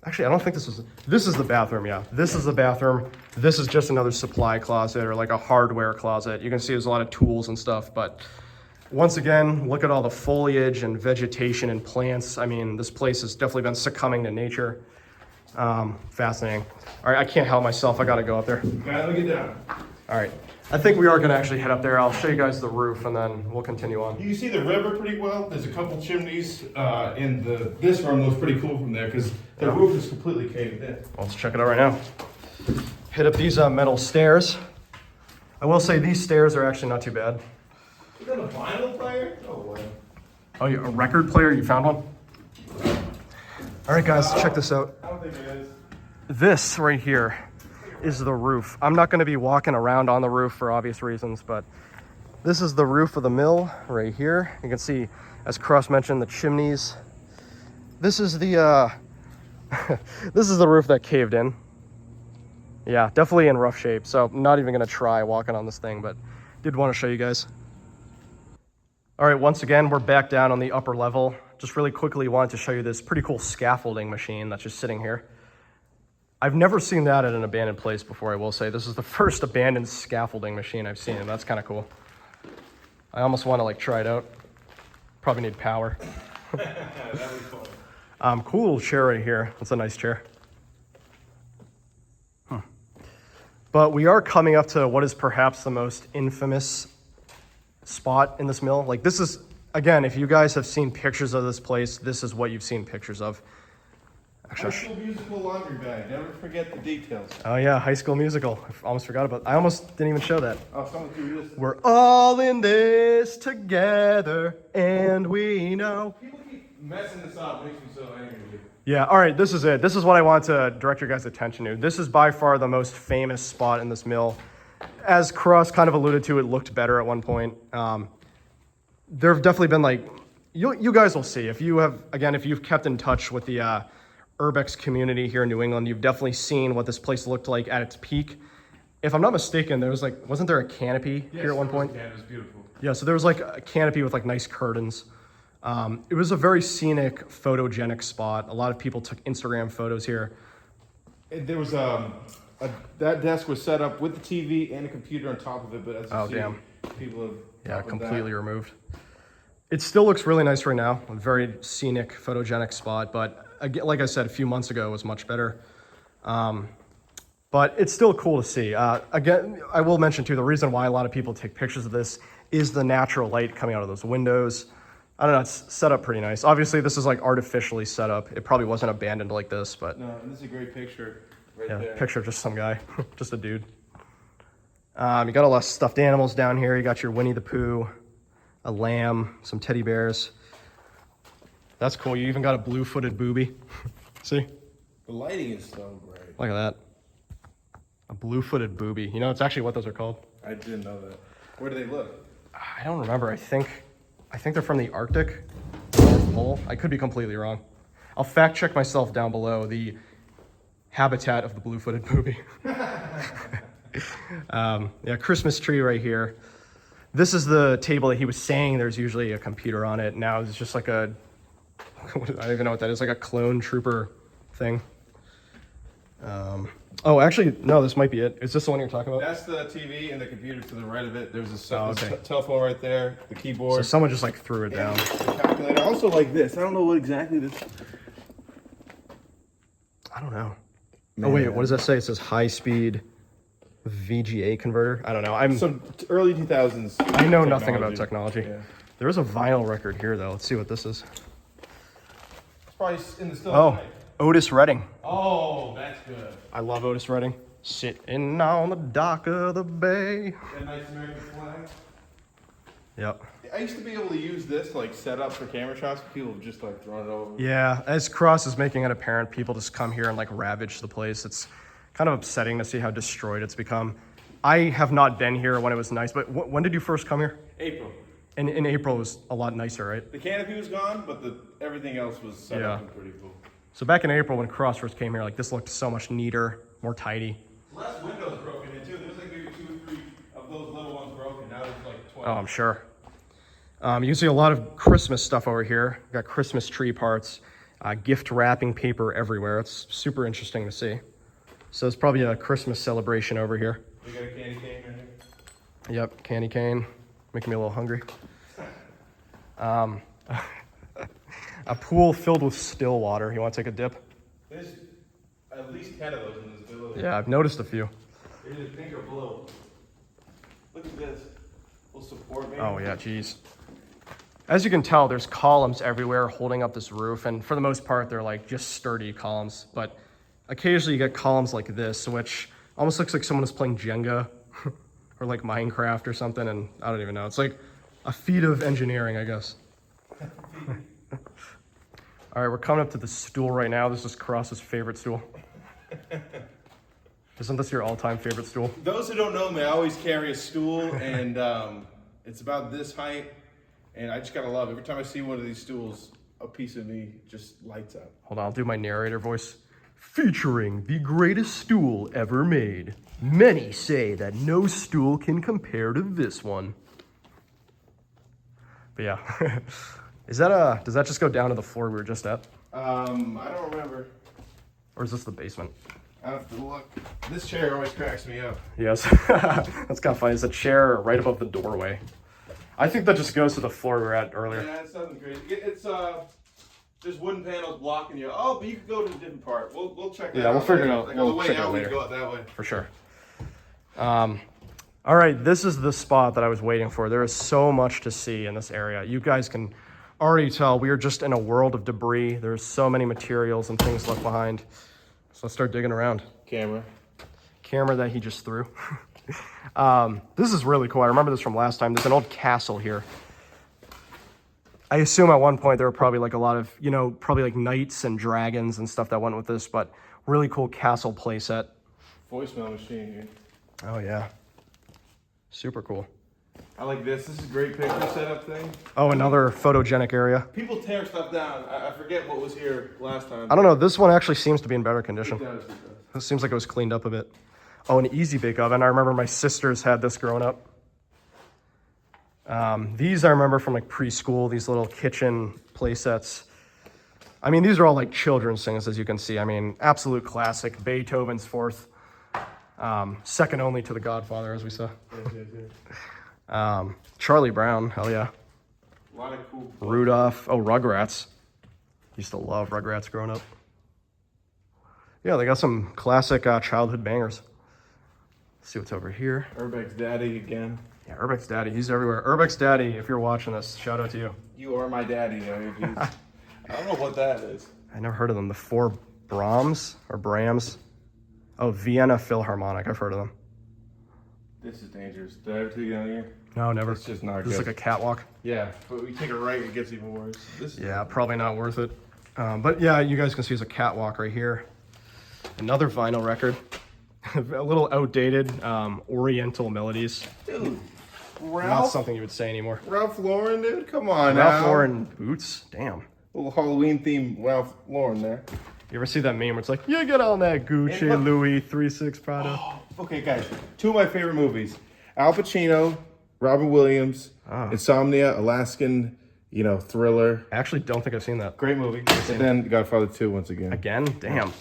Actually, I don't think this is the bathroom. Yeah, this is the bathroom. This is just another supply closet or like a hardware closet. You can see there's a lot of tools and stuff, but once again, look at all the foliage and vegetation and plants. I mean, this place has definitely been succumbing to nature. Fascinating. All right, I can't help myself. I gotta go up there. Gotta get down. All right, I think we are gonna actually head up there. I'll show you guys the roof and then we'll continue on. You can see the river pretty well. There's a couple chimneys in this room. Looks pretty cool from there because the roof is completely caved in. Well, let's check it out right now. Hit up these metal stairs. I will say these stairs are actually not too bad. Is that a vinyl player? No way. Oh, a record player? You found one? All right, guys, check this out. I don't think it is. This right here is the roof. I'm not going to be walking around on the roof for obvious reasons, but this is the roof of the mill right here. You can see, as Cross mentioned, the chimneys. This is the this is the roof that caved in. Yeah, definitely in rough shape. So I'm not even going to try walking on this thing, but did want to show you guys. All right, once again, we're back down on the upper level. Just really quickly wanted to show you this pretty cool scaffolding machine that's just sitting here. I've never seen that at an abandoned place before, I will say. This is the first abandoned scaffolding machine I've seen, and that's kind of cool. I almost want to like try it out. Probably need power. That was fun. Cool chair right here. That's a nice chair. But we are coming up to what is perhaps the most infamous spot in this mill. Like this is, again, if you guys have seen pictures of this place, this is what you've seen pictures of. High School Musical laundry bag. Never forget the details. Oh yeah, High School Musical. I almost forgot about. I almost didn't even show that. Oh, someone threw this. We're all in this together, and we know. People keep messing this up. Makes me so angry. Yeah, all right, this is it. This is what I want to direct your guys' attention to. This is by far the most famous spot in this mill. As Cross kind of alluded to, it looked better at one point. There have definitely been like, you guys will see. If you have, again, if you've kept in touch with the urbex community here in New England, you've definitely seen what this place looked like at its peak. If I'm not mistaken, there was like, wasn't there a canopy here at one point? Yeah, it was beautiful. Yeah, so there was like a canopy with like nice curtains. It was a very scenic, photogenic spot. A lot of people took Instagram photos here. There was that desk was set up with the TV and a computer on top of it, but as you see, people have completely removed. It still looks really nice right now. A very scenic, photogenic spot, but again, like I said, a few months ago it was much better. But it's still cool to see. Again, I will mention too, the reason why a lot of people take pictures of this is the natural light coming out of those windows. I don't know, it's set up pretty nice. Obviously, this is like artificially set up. It probably wasn't abandoned like this, but no, this is a great picture right there. Picture of just some guy, just a dude. You got a lot of stuffed animals down here. You got your Winnie the Pooh, a lamb, some teddy bears. That's cool. You even got a blue-footed booby. See? The lighting is so great. Look at that. A blue-footed booby. You know, it's actually what those are called. I didn't know that. Where do they live? I don't remember. I think they're from the Arctic, North Pole. I could be completely wrong. I'll fact check myself down below the habitat of the blue-footed booby. Yeah, Christmas tree right here. This is the table that he was saying there's usually a computer on it. Now it's just like a, I don't even know what that is, like a clone trooper thing. Oh, actually, no, this might be it. Is this the one you're talking about? That's the TV and the computer to the right of it. There's a telephone right there, the keyboard. So someone just like threw it down. The calculator. Also like this. I don't know what exactly this. I don't know. Man. Oh wait, what does that say? It says high-speed VGA converter. I don't know. I'm some early 2000s. I know nothing about technology. Yeah. There is a vinyl record here though. Let's see what this is. It's probably in the still. Oh, Otis Redding. Oh, that's good. I love Otis Redding. Sitting on the dock of the bay. That nice American flag. Yep. I used to be able to use this like set up for camera shots. People have just like thrown it over. Yeah, as Cross is making it apparent, people just come here and like ravage the place. It's kind of upsetting to see how destroyed it's become. I have not been here when it was nice, but when did you first come here? April. And in April it was a lot nicer, right? The canopy was gone, but everything else was set up and pretty cool. So back in April when Cross first came here, like this looked so much neater, more tidy. Less windows broken in too. There's like maybe 2 or 3 of those little ones broken. Now there's like 12. Oh, I'm sure. You can see a lot of Christmas stuff over here. We've got Christmas tree parts, gift wrapping paper everywhere. It's super interesting to see. So it's probably a Christmas celebration over here. We got a candy cane right here. Yep, candy cane. Making me a little hungry. A pool filled with still water. You want to take a dip? There's at least 10 of those in this building. Yeah, I've noticed a few. They're either pink or blue. Look at this. Will support me. Oh yeah, geez. As you can tell, there's columns everywhere holding up this roof, and for the most part, they're like just sturdy columns. But occasionally you get columns like this, which almost looks like someone is playing Jenga or like Minecraft or something, and I don't even know. It's like a feat of engineering, I guess. All right, we're coming up to the stool right now. This is Cross's favorite stool. Isn't this your all-time favorite stool? Those who don't know me, I always carry a stool, and it's about this height, and I just gotta love it. Every time I see one of these stools, a piece of me just lights up. Hold on, I'll do my narrator voice. Featuring the greatest stool ever made. Many say that no stool can compare to this one. But yeah, does that just go down to the floor we were just at? I don't remember. Or is this the basement? I have to look. This chair always cracks me up. Yes, that's kind of funny. It's a chair right above the doorway. I think that just goes to the floor we were at earlier. Yeah, it's something crazy. It's just wooden panels blocking you. Oh, but you could go to a different part. We'll check that out. Yeah, we'll figure it out. Like on the We'll way check it out, we later. can go out that way. For sure. All right, this is the spot that I was waiting for. There is so much to see in this area. You guys can already tell we are just in a world of debris. There's so many materials and things left behind. So let's start digging around. Camera that he just threw. This is really cool. I remember this from last time. There's an old castle here. I assume at one point there were probably like a lot of, probably like knights and dragons and stuff that went with this, but really cool castle playset. Voicemail machine here. Oh yeah. Super cool. I like this. This is a great picture setup thing. Oh, another photogenic area. People tear stuff down. I forget what was here last time. I don't know. This one actually seems to be in better condition. It does. It seems like it was cleaned up a bit. Oh, an easy bake oven. I remember my sisters had this growing up. These I remember from like preschool, these little kitchen play sets. I mean, these are all like children's things, as you can see. I mean, absolute classic. Beethoven's Fourth. Second only to The Godfather, as we saw. Charlie Brown, hell yeah. A lot of cool. Rudolph. Oh, Rugrats. Used to love Rugrats growing up. Yeah, they got some classic childhood bangers. Let's see what's over here. Urbex's daddy again. Yeah, Urbex's daddy. He's everywhere. Urbex's daddy, if you're watching this, shout out to you. You are my daddy. I don't know what that is. I never heard of them. The Four Brahms or Brahms. Oh, Vienna Philharmonic. I've heard of them. This is dangerous. Did I ever take it on here? No, never. It's just not This is good. like a catwalk. Yeah, but we take it right, it gets even worse. Yeah, probably not worth it. But yeah, you guys can see there's a catwalk right here. Another vinyl record. A little outdated, Oriental melodies. Dude, Not Ralph? something you would say anymore. Ralph Lauren, dude? Come on Ralph now. Lauren boots? Damn. Little Halloween theme Ralph Lauren there. You ever see that meme where it's like, you get on that Gucci, Hey, look. Louis, 3-6 Prada? Oh, okay, guys. 2 of my favorite movies. Al Pacino, Robin Williams, Insomnia, Alaskan, thriller. I actually don't think I've seen that. Great movie. And then Godfather 2 once again. Again? Damn.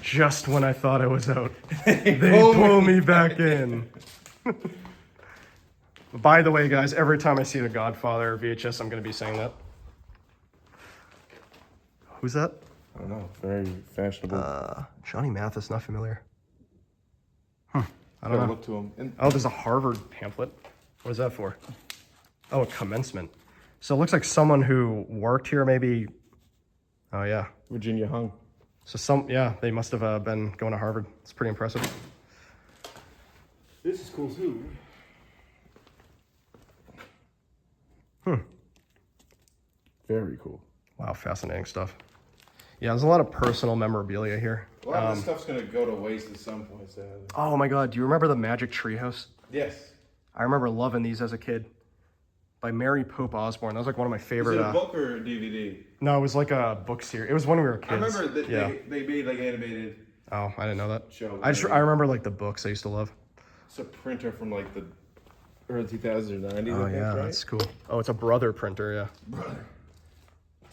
Just when I thought I was out, they pull me back in. By the way, guys, every time I see The Godfather VHS, I'm going to be saying that. Who's that? I don't know. Very fashionable. Johnny Mathis, not familiar. I don't Gotta know. look to him. And Oh, there's a Harvard pamphlet. What is that for? Oh, a commencement. So it looks like someone who worked here maybe. Oh, yeah. Virginia Hung. So they must have been going to Harvard. It's pretty impressive. This is cool too. Very cool. Wow, fascinating stuff. Yeah, there's a lot of personal memorabilia here. A lot of this stuff's gonna go to waste at some point, sadly. Oh my God, do you remember the Magic Treehouse? Yes. I remember loving these as a kid. By Mary Pope Osborne. That was like one of my favorite. Is it a book or a DVD? No, it was like a book series. It was when we were kids. I remember that they made like animated. Oh, I didn't know that. Show. I remember like the books I used to love. It's a printer from like the early 2000s or 90s. Oh I think, yeah, right? that's cool. Oh, it's a Brother printer, yeah. Brother.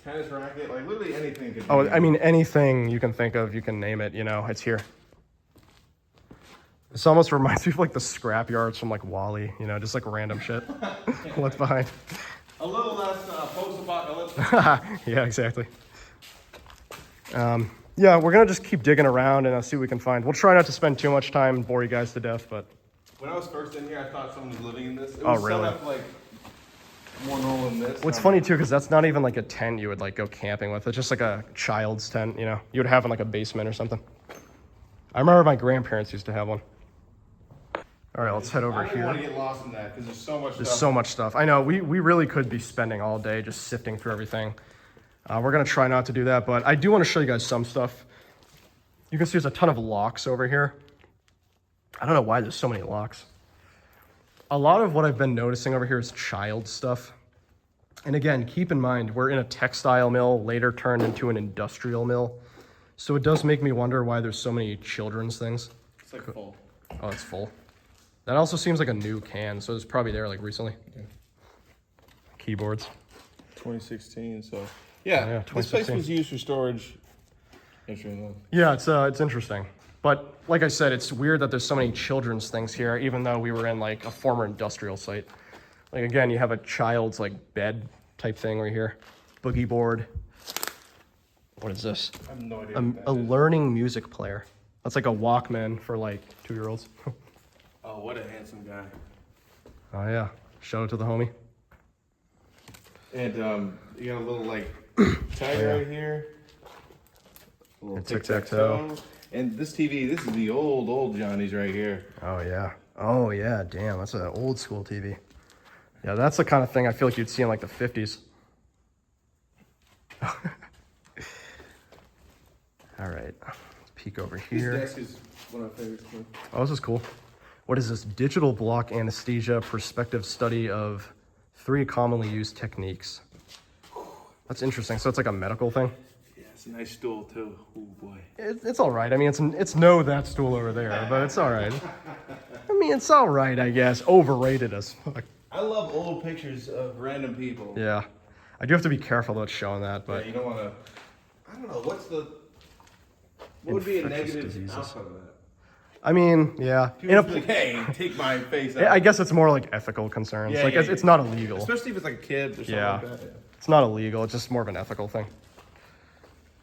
Tennis racket, like literally anything could be. Oh, I mean anything you can think of, you can name it. You know, it's here. This almost reminds me of like the scrap yards from like Wall-E. You know, just like random shit left behind. A little less post-apocalyptic. Yeah, exactly. Yeah, we're gonna just keep digging around and see what we can find. We'll try not to spend too much time and bore you guys to death, but. When I was first in here, I thought someone was living in this. It Oh, was really? set up like more normal than this. What's funny too, because that's not even like a tent you would like go camping with. It's just like a child's tent, you know, you would have in like a basement or something. I remember my grandparents used to have one. All right, let's head over I don't here. want to get lost in that because there's so much There's stuff. so much stuff. I know, we really could be spending all day just sifting through everything. We're gonna try not to do that, but I do want to show you guys some stuff. You can see there's a ton of locks over here. I don't know why there's so many locks. A lot of what I've been noticing over here is child stuff. And again, keep in mind, we're in a textile mill, later turned into an industrial mill. So it does make me wonder why there's so many children's things. It's like full. Oh, it's full. That also seems like a new can, so it's probably there like recently. Okay. Keyboards. 2016, so. Yeah, yeah, this place 2016. was used for storage. Interesting. Yeah, it's interesting. But like I said, it's weird that there's so many children's things here, even though we were in like a former industrial site. Like again, you have a child's like bed type thing right here. Boogie board. What is this? I have no idea. A what that is. learning music player. That's like a Walkman for like 2-year-olds. Oh, what a handsome guy. Oh yeah, shout out to the homie. And you got a little like tag yeah. right here. A little Tic-tac-toe. And this TV, this is the old Johnny's right here. Oh yeah. Oh yeah, damn, that's an old school TV. Yeah, that's the kind of thing I feel like you'd see in like the 50s. All right, let's peek over here. This desk is one of my favorites. Oh, this is cool. What is this? Digital block anesthesia, perspective study of 3 commonly used techniques. That's interesting. So it's like a medical thing? Yeah, it's a nice stool too. Oh boy. It's all right. I mean, it's no that stool over there, but it's all right. I mean, it's all right, I guess. Overrated as fuck. I love old pictures of random people. Yeah. I do have to be careful about showing that, but Yeah, you don't want to. I don't know. What would be a Infectious negative diseases. outcome of that? I mean, yeah. People would be like, hey, take my face out. I guess it's more like ethical concerns. Yeah, like yeah, it's not illegal. Especially if it's like a kid or something Yeah. like that. Yeah. It's not illegal. It's just more of an ethical thing.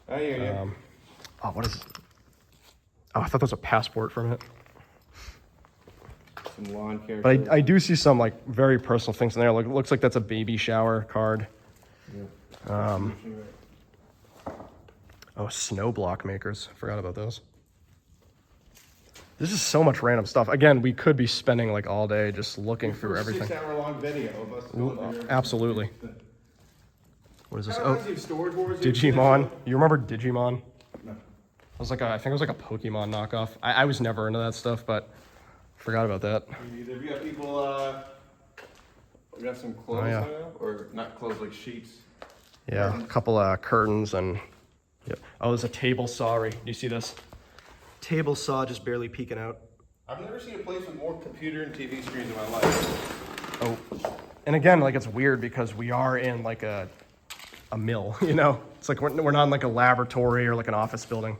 I hear you. Oh, what is it? Oh, I thought that was a passport for a minute. Some lawn care. But I do see some like very personal things in there. Like, looks like that's a baby shower card. Yeah. Oh, snow block makers. Forgot about those. This is so much random stuff. Again, we could be spending like all day just looking through everything. 6-hour-long video of us going through. Absolutely. What is this? Kind Oh, of reminds me of Storage Wars. Digimon. You remember Digimon? No. I think it was like a Pokemon knockoff. I was never into that stuff, but forgot about that. Have you got people? We got some clothes Oh, yeah. now, or not clothes, like sheets. Yeah, a couple curtains and. Yep. Oh, there's a table saw. Right? Do you see this? Table saw just barely peeking out. I've never seen a place with more computer and TV screens in my life. Oh, and again, like it's weird because we are in like a mill, you know? It's like we're not in like a laboratory or like an office building.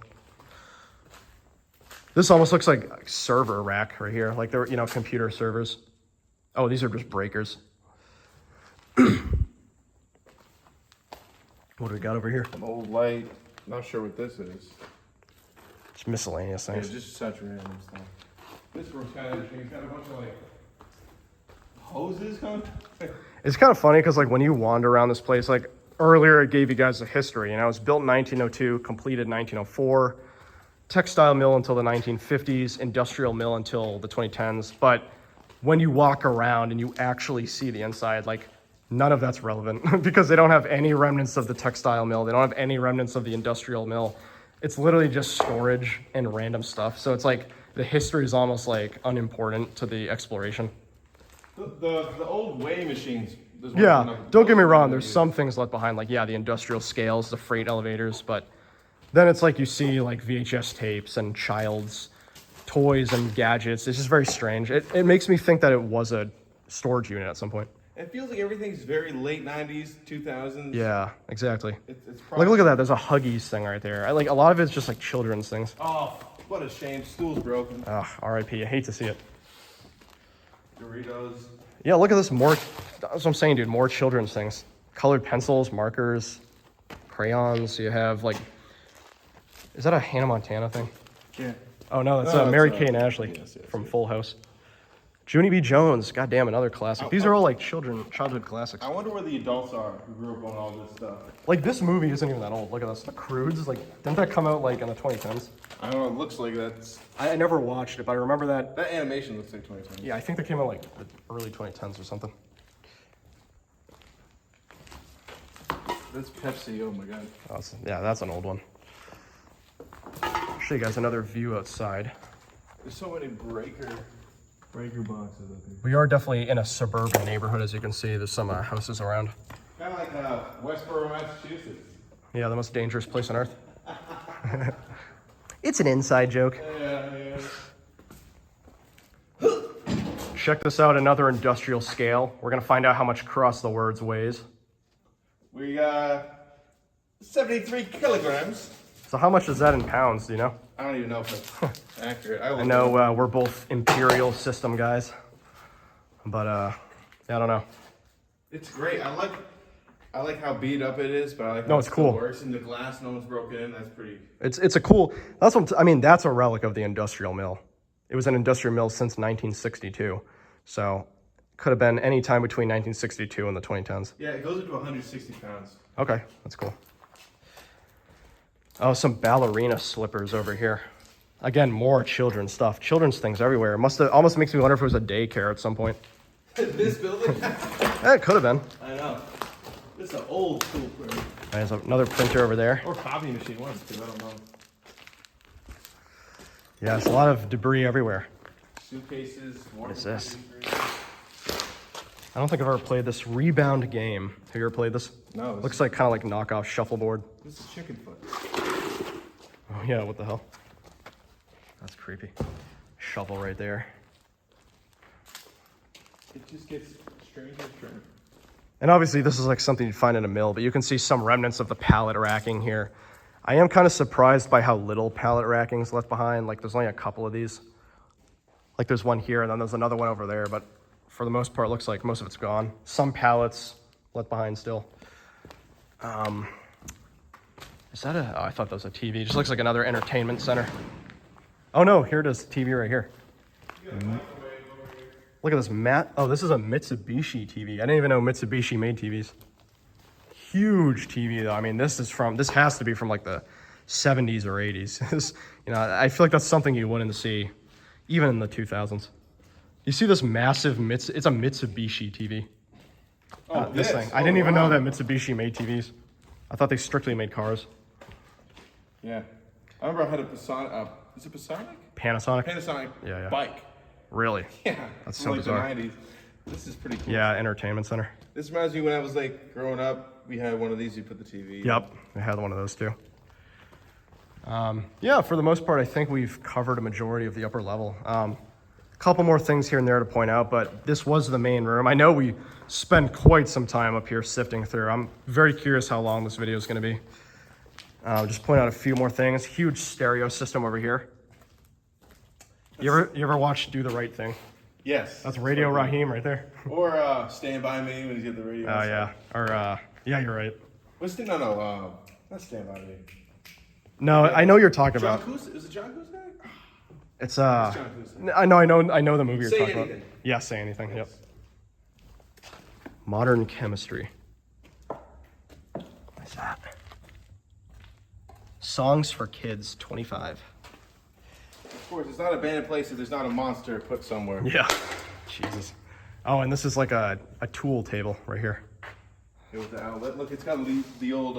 This almost looks like a server rack right here, like they're, you know, computer servers. Oh, these are just breakers. What do we got over here? An old light. Not sure what this is. It's miscellaneous Yeah, things. just such random stuff. This room's kind of interesting. It's got a bunch of like hoses coming. It's kind of funny because like when you wander around this place, like earlier it gave you guys the history. You know, it was built in 1902, completed in 1904, textile mill until the 1950s, industrial mill until the 2010s. But when you walk around and you actually see the inside, like None of that's relevant because they don't have any remnants of the textile mill. They don't have any remnants of the industrial mill. It's literally just storage and random stuff. So it's like the history is almost like unimportant to the exploration. The old weighing machines. Yeah, don't get me wrong. There's some things left behind, like, yeah, the industrial scales, the freight elevators, but then it's like you see like VHS tapes and child's toys and gadgets. It's just very strange. It makes me think that it was a storage unit at some point. It feels like everything's very late 90s, 2000s. Yeah, exactly. It's probably... Look at that. There's a Huggies thing right there. Like a lot of it's just like children's things. Oh, what a shame. Stool's broken. Ugh, R.I.P. I hate to see it. Doritos. Yeah, look at this. More, that's what I'm saying, dude. More children's things. Colored pencils, markers, crayons. You have like, is that a Hannah Montana thing? Yeah. Oh no, that's Mary-Kate and Ashley from Full House. Junie B. Jones, goddamn, another classic. These are all like childhood classics. I wonder where the adults are who grew up on all this stuff. Like this movie isn't even that old. Look at this. The Croods, like, didn't that come out like in the 2010s? I don't know. It looks like that's. I never watched it, but I remember that. That animation looks like 2010. Yeah, I think they came out like the early 2010s or something. That's Pepsi. Oh my god. Oh, yeah, that's an old one. I'll show you guys another view outside. There's so many breaker boxes up here. We are definitely in a suburban neighborhood, as you can see. There's some houses around. Kind of like Westboro, Massachusetts. Yeah, the most dangerous place on earth. It's an inside joke. Yeah. Check this out, another industrial scale. We're gonna find out how much Cross the Words weighs. We got 73 kilograms. So how much is that in pounds, do you know? I don't even know if that's accurate. I know we're both Imperial System guys, but yeah, I don't know. It's great. I like how beat up it is, but I like no, how it's cool. It works and the glass no one's broken in. That's pretty. It's a cool. That's what I mean. That's a relic of the industrial mill. It was an industrial mill since 1962, so could have been any time between 1962 and the 2010s. Yeah, it goes up to 160 pounds. Okay, that's cool. Oh, some ballerina slippers over here. Again, more children's stuff. Children's things everywhere. Almost makes me wonder if it was a daycare at some point. This building? It could have been. I know. This is an old school printer. There's another printer over there. Or copy machine ones too, I don't know. Yeah, it's a lot of debris everywhere. Suitcases. What is this? I don't think I've ever played this Rebound game. Have you ever played this? No. Looks like kind of like knockoff shuffleboard. This is chicken foot. Oh yeah, what the hell? That's creepy. Shovel right there. It just gets stranger and stranger. And obviously this is like something you'd find in a mill, but you can see some remnants of the pallet racking here. I am kind of surprised by how little pallet racking is left behind. Like there's only a couple of these. Like there's one here and then there's another one over there, but for the most part, it looks like most of it's gone. Some pallets left behind still. Is that oh, I thought that was a TV. It just looks like another entertainment center. Oh no, here it is, TV right here. Look at this oh, this is a Mitsubishi TV. I didn't even know Mitsubishi made TVs. Huge TV though. I mean, this has to be from like the 70s or 80s. You know, I feel like that's something you wouldn't see even in the 2000s. You see this massive it's a Mitsubishi TV. Oh, this thing. I didn't even know that Mitsubishi made TVs. I thought they strictly made cars. Yeah. I remember I had a Panasonic, is it Panasonic? Panasonic bike. Really? Yeah. That's so like bizarre. The 90s. This is pretty cool. Yeah, entertainment center. This reminds me when I was like growing up, we had one of these, you put the TV in. Yep, I had one of those too. Yeah, for the most part, I think we've covered a majority of the upper level. A couple more things here and there to point out, but this was the main room. I know we spent quite some time up here sifting through. I'm very curious how long this video is going to be. Just point out a few more things. Huge stereo system over here. You ever watch Do the Right Thing? Yes. That's Radio Raheem right there. Or Stand By Me when he's got the radio. Oh, yeah. Or, yeah, you're right. Not Stand By Me. No, I know what you're talking about. Is it John Cusack? It's John Cusack. I know the movie you're Say talking Anything. about. Yeah, Say Anything. Yes. Yep. Modern chemistry. What's that? Songs for Kids 25. Of course, it's not a abandoned place if there's not a monster put somewhere. Yeah. Jesus. Oh, and this is like a tool table right here. It was the outlet. Look, it's got the old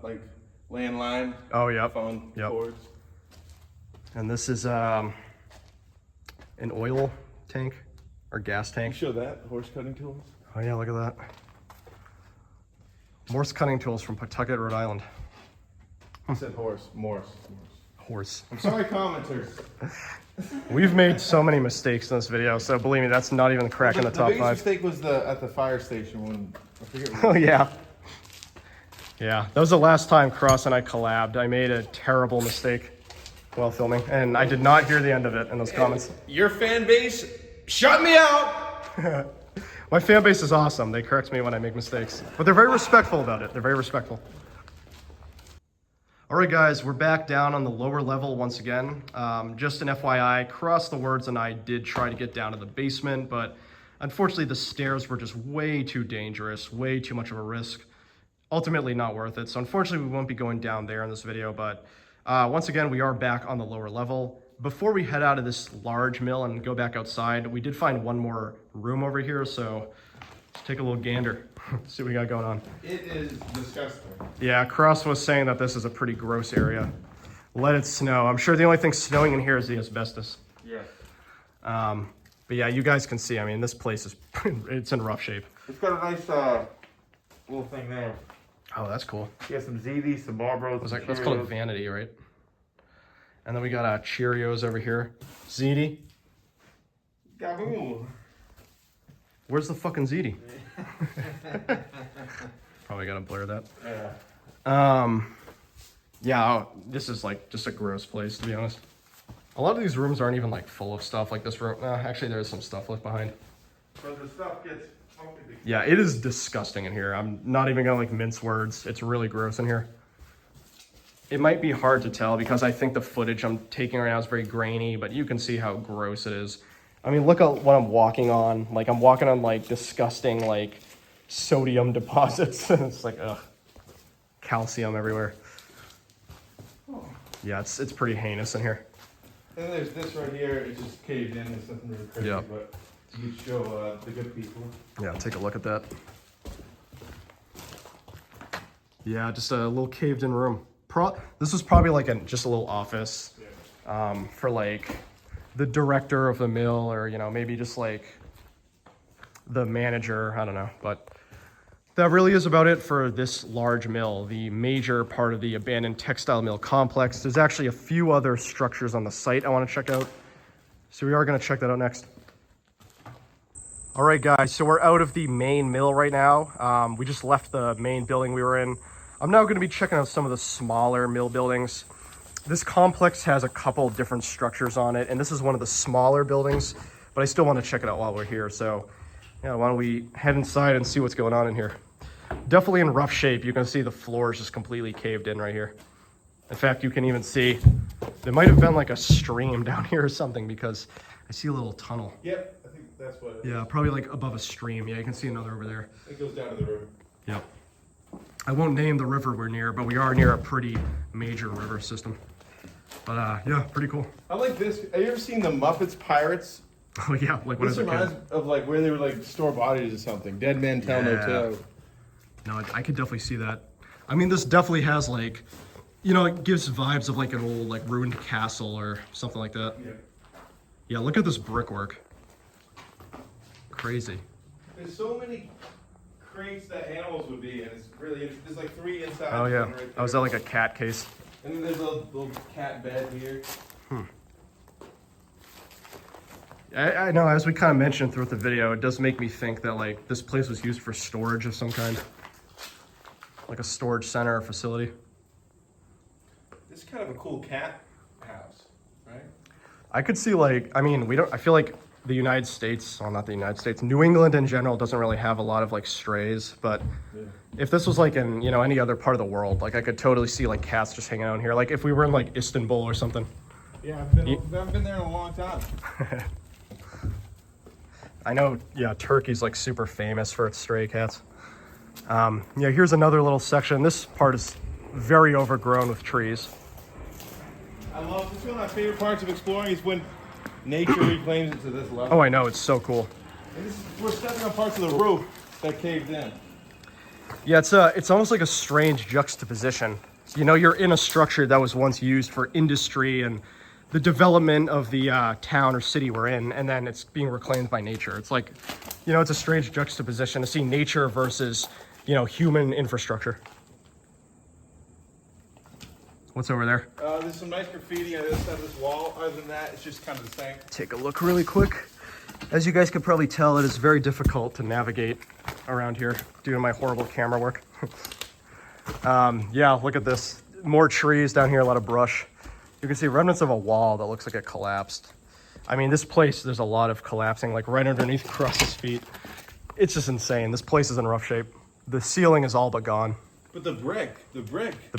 like landline. Oh, yep. Phone Yep. cords. And this is an oil tank or gas You tank. show that horse cutting tools. Oh yeah, look at that. Morse cutting tools from Pawtucket, Rhode Island. I said horse. Morse. Horse. I'm sorry, commenters. We've made so many mistakes in this video, so believe me, that's not even cracking the top biggest 5. mistake was at the fire station when I forget. Oh yeah. Yeah, that was the last time Cross and I collabed. I made a terrible mistake while filming, and I did not hear the end of it in those comments. Your fan base shut me out. My fan base is awesome. They correct me when I make mistakes, but they're very respectful about it. They're very respectful. All right, guys, we're back down on the lower level once again. Just an FYI, Cross the Words and I did try to get down to the basement, but unfortunately the stairs were just way too dangerous, way too much of a risk. Ultimately not worth it. So unfortunately we won't be going down there in this video, but once again, we are back on the lower level. Before we head out of this large mill and go back outside, we did find one more room over here, so let's take a little gander, see what we got going on. It is disgusting. Yeah, Cross was saying that this is a pretty gross area. Let it snow. I'm sure the only thing snowing in here is the asbestos. Yeah. But yeah, you guys can see, I mean, this place is, it's in rough shape. It's got a nice little thing there. Oh, that's cool. You got some ZD, some Marlboros. That's called a vanity, right? And then we got Cheerios over here. ZD. Gaboo. Where's the fucking ZD? Probably gotta blur that. Yeah. Yeah, this is like just a gross place, to be honest. A lot of these rooms aren't even like full of stuff like this room. Actually, there's some stuff left behind. But the stuff gets funky. Yeah, it is disgusting in here. I'm not even gonna like mince words. It's really gross in here. It might be hard to tell because I think the footage I'm taking right now is very grainy, but you can see how gross it is. I mean, look at what I'm walking on. Like, I'm walking on like disgusting like sodium deposits. It's like, ugh, calcium everywhere. Yeah, it's pretty heinous in here. And there's this right here. It's just caved in. It's nothing really crazy, Yeah. but you can show the good people. Yeah, take a look at that. Yeah, just a little caved in room. This was probably like just a little office for like the director of the mill, or, you know, maybe just like the manager, I don't know. But that really is about it for this large mill, the major part of the abandoned textile mill complex. There's actually a few other structures on the site I want to check out, so we are going to check that out next. All right, guys, so we're out of the main mill right now. We just left the main building we were in. I'm now going to be checking out some of the smaller mill buildings. This complex has a couple different structures on it, and this is one of the smaller buildings, but I still want to check it out while we're here. So yeah, why don't we head inside and see what's going on in here. Definitely in rough shape. You can see the floor is just completely caved in right here. In fact, you can even see there might have been like a stream down here or something, because I see a little tunnel. Yep, I think that's what it is. Yeah, probably like above a stream. Yeah, you can see another over there. It goes down to the river. Yep. I won't name the river we're near, but we are near a pretty major river system. But yeah, pretty cool. I like this. Have you ever seen the Muppets Pirates? Oh yeah, like what is This it? reminds of like where they would like store bodies or something. Dead men tell no tale. No, I could definitely see that. I mean, this definitely has like, you know, it gives vibes of like an old like ruined castle or something like that. Yeah. Yeah, look at this brickwork. Crazy. There's so many crates that animals would be, and it's really there's like 3 inside. Oh yeah. Right there. Oh, is that like a cat case? And then there's a little cat bed here. I know, as we kind of mentioned throughout the video, it does make me think that like this place was used for storage of some kind. Like a storage center or facility. This is kind of a cool cat house, right? I could see like, I mean, I feel like the United States, well, not the United States, New England in general doesn't really have a lot of like strays, but if this was like in, you know, any other part of the world, like I could totally see like cats just hanging out in here. Like if we were in like Istanbul or something. Yeah, I've been there in a long time. I know, yeah, Turkey's like super famous for its stray cats. Yeah, here's another little section. This part is very overgrown with trees. I love this. One of my favorite parts of exploring is when nature reclaims it to this level. Oh, I know, it's so cool. And we're stepping on parts of the roof that caved in. Yeah, it's almost like a strange juxtaposition. You know, you're in a structure that was once used for industry and the development of the town or city we're in, and then it's being reclaimed by nature. It's like, you know, it's a strange juxtaposition to see nature versus, you know, human infrastructure. What's over there? There's some nice graffiti on the other side of this wall. Other than that, it's just kind of the same. Take a look really quick. As you guys could probably tell, it is very difficult to navigate around here due to my horrible camera work. Yeah, look at this. More trees down here, a lot of brush. You can see remnants of a wall that looks like it collapsed. I mean, this place, there's a lot of collapsing, like right underneath Cross's feet. It's just insane. This place is in rough shape. The ceiling is all but gone. But the brick. The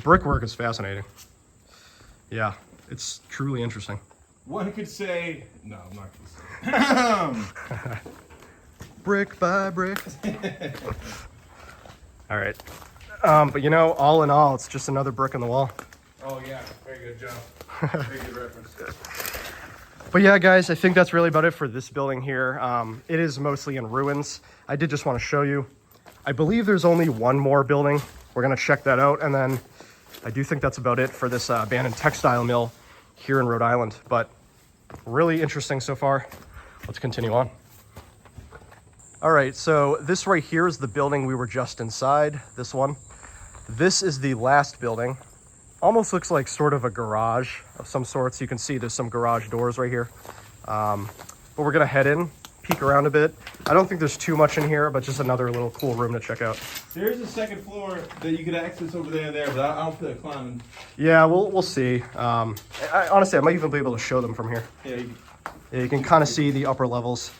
brickwork is fascinating. Yeah, it's truly interesting. One could say, no, I'm not going to say. Brick by brick. All right. But you know, all in all, it's just another brick in the wall. Oh yeah, very good job. Very good reference. But yeah, guys, I think that's really about it for this building here. It is mostly in ruins. I did just want to show you. I believe there's only one more building. We're going to check that out. And then I do think that's about it for this abandoned textile mill here in Rhode Island. But really interesting so far. Let's continue on. All right, so this right here is the building we were just inside, this one. This is the last building. Almost looks like sort of a garage of some sorts. You can see there's some garage doors right here. But we're gonna head in, peek around a bit. I don't think there's too much in here, but just another little cool room to check out. There's a second floor that you could access over there and there, but I don't feel like climbing. Yeah, we'll see. Honestly, I might even be able to show them from here. Yeah, You can kind of see the upper levels.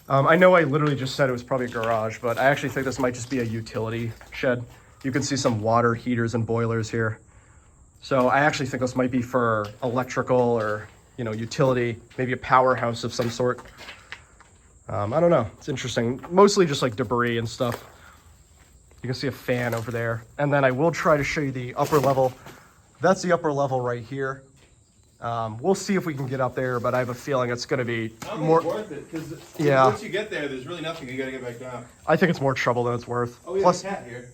I know I literally just said it was probably a garage, but I actually think this might just be a utility shed. You can see some water heaters and boilers here. So I actually think this might be for electrical or, you know, utility, maybe a powerhouse of some sort. I don't know. It's interesting. Mostly just like debris and stuff. You can see a fan over there. And then I will try to show you the upper level. That's the upper level right here. We'll see if we can get up there, but I have a feeling it's going to be more worth it, because yeah. Once you get there, there's really nothing. You got to get back down. I think it's more trouble than it's worth. Oh, yeah, Plus, a cat here.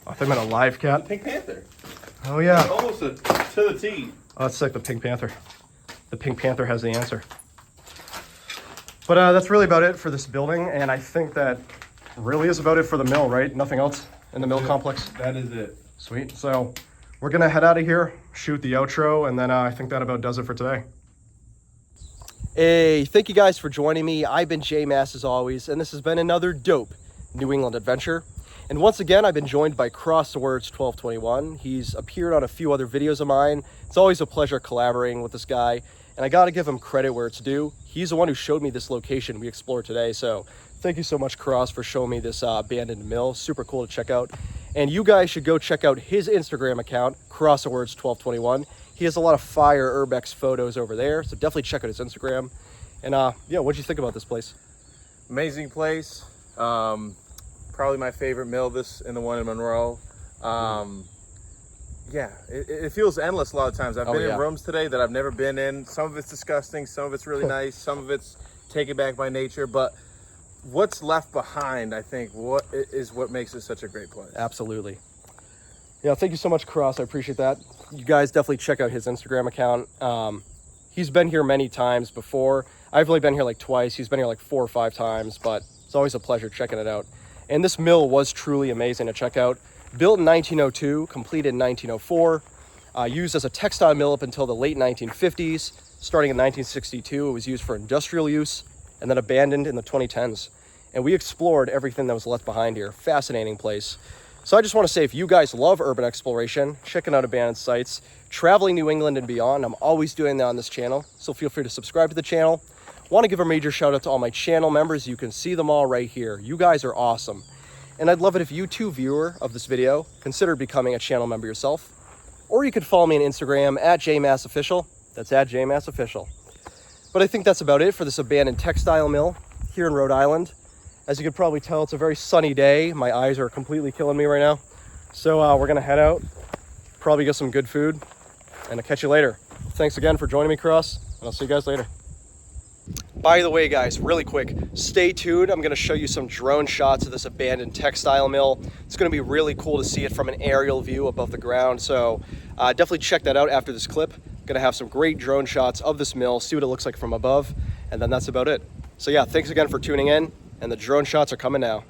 I think I'm in a live cat. Pink Panther. Oh yeah. Almost to the T. Oh, it's like the Pink Panther. The Pink Panther has the answer. But that's really about it for this building, and I think that really is about it for the mill, right? Nothing else in the mill complex? That is it. Sweet. So we're gonna head out of here, shoot the outro, and then I think that about does it for today. Hey, thank you guys for joining me. I've been J-Mass as always, and this has been another dope New England adventure. And once again, I've been joined by crossthewords1221. He's appeared on a few other videos of mine. It's always a pleasure collaborating with this guy, and I gotta give him credit where it's due. He's the one who showed me this location we explored today, so thank you so much, Cross, for showing me this abandoned mill. Super cool to check out. And you guys should go check out his Instagram account, crossthewords1221. He has a lot of fire urbex photos over there, so definitely check out his Instagram. And yeah, what'd you think about this place? Amazing place. Probably my favorite mill, this and the one in Monroe. Yeah, it feels endless a lot of times. I've been in rooms today that I've never been in. Some of it's disgusting, some of it's really nice, some of it's taken back by nature, but what's left behind, I think, what makes it such a great place. Absolutely. Yeah, thank you so much, Cross. I appreciate that. You guys definitely check out his Instagram account. He's been here many times before. I've only been here like twice. He's been here like 4 or 5 times, but it's always a pleasure checking it out. And this mill was truly amazing to check out. Built in 1902, completed in 1904, used as a textile mill up until the late 1950s. Starting in 1962, it was used for industrial use and then abandoned in the 2010s. And we explored everything that was left behind here. Fascinating place. So I just want to say, if you guys love urban exploration, checking out abandoned sites, traveling New England and beyond, I'm always doing that on this channel. So feel free to subscribe to the channel. Want to give a major shout out to all my channel members. You can see them all right here. You guys are awesome. And I'd love it if you too, viewer of this video, consider becoming a channel member yourself. Or you could follow me on Instagram at @JMassOfficial. That's at @JMassOfficial. But I think that's about it for this abandoned textile mill here in Rhode Island. As you can probably tell, it's a very sunny day. My eyes are completely killing me right now. So we're gonna head out, probably get some good food, and I'll catch you later. Thanks again for joining me, Cross, and I'll see you guys later. By the way, guys, really quick, stay tuned. I'm gonna show you some drone shots of this abandoned textile mill. It's gonna be really cool to see it from an aerial view above the ground. So definitely check that out after this clip. Gonna have some great drone shots of this mill, see what it looks like from above, and then that's about it. So yeah, thanks again for tuning in, and the drone shots are coming now.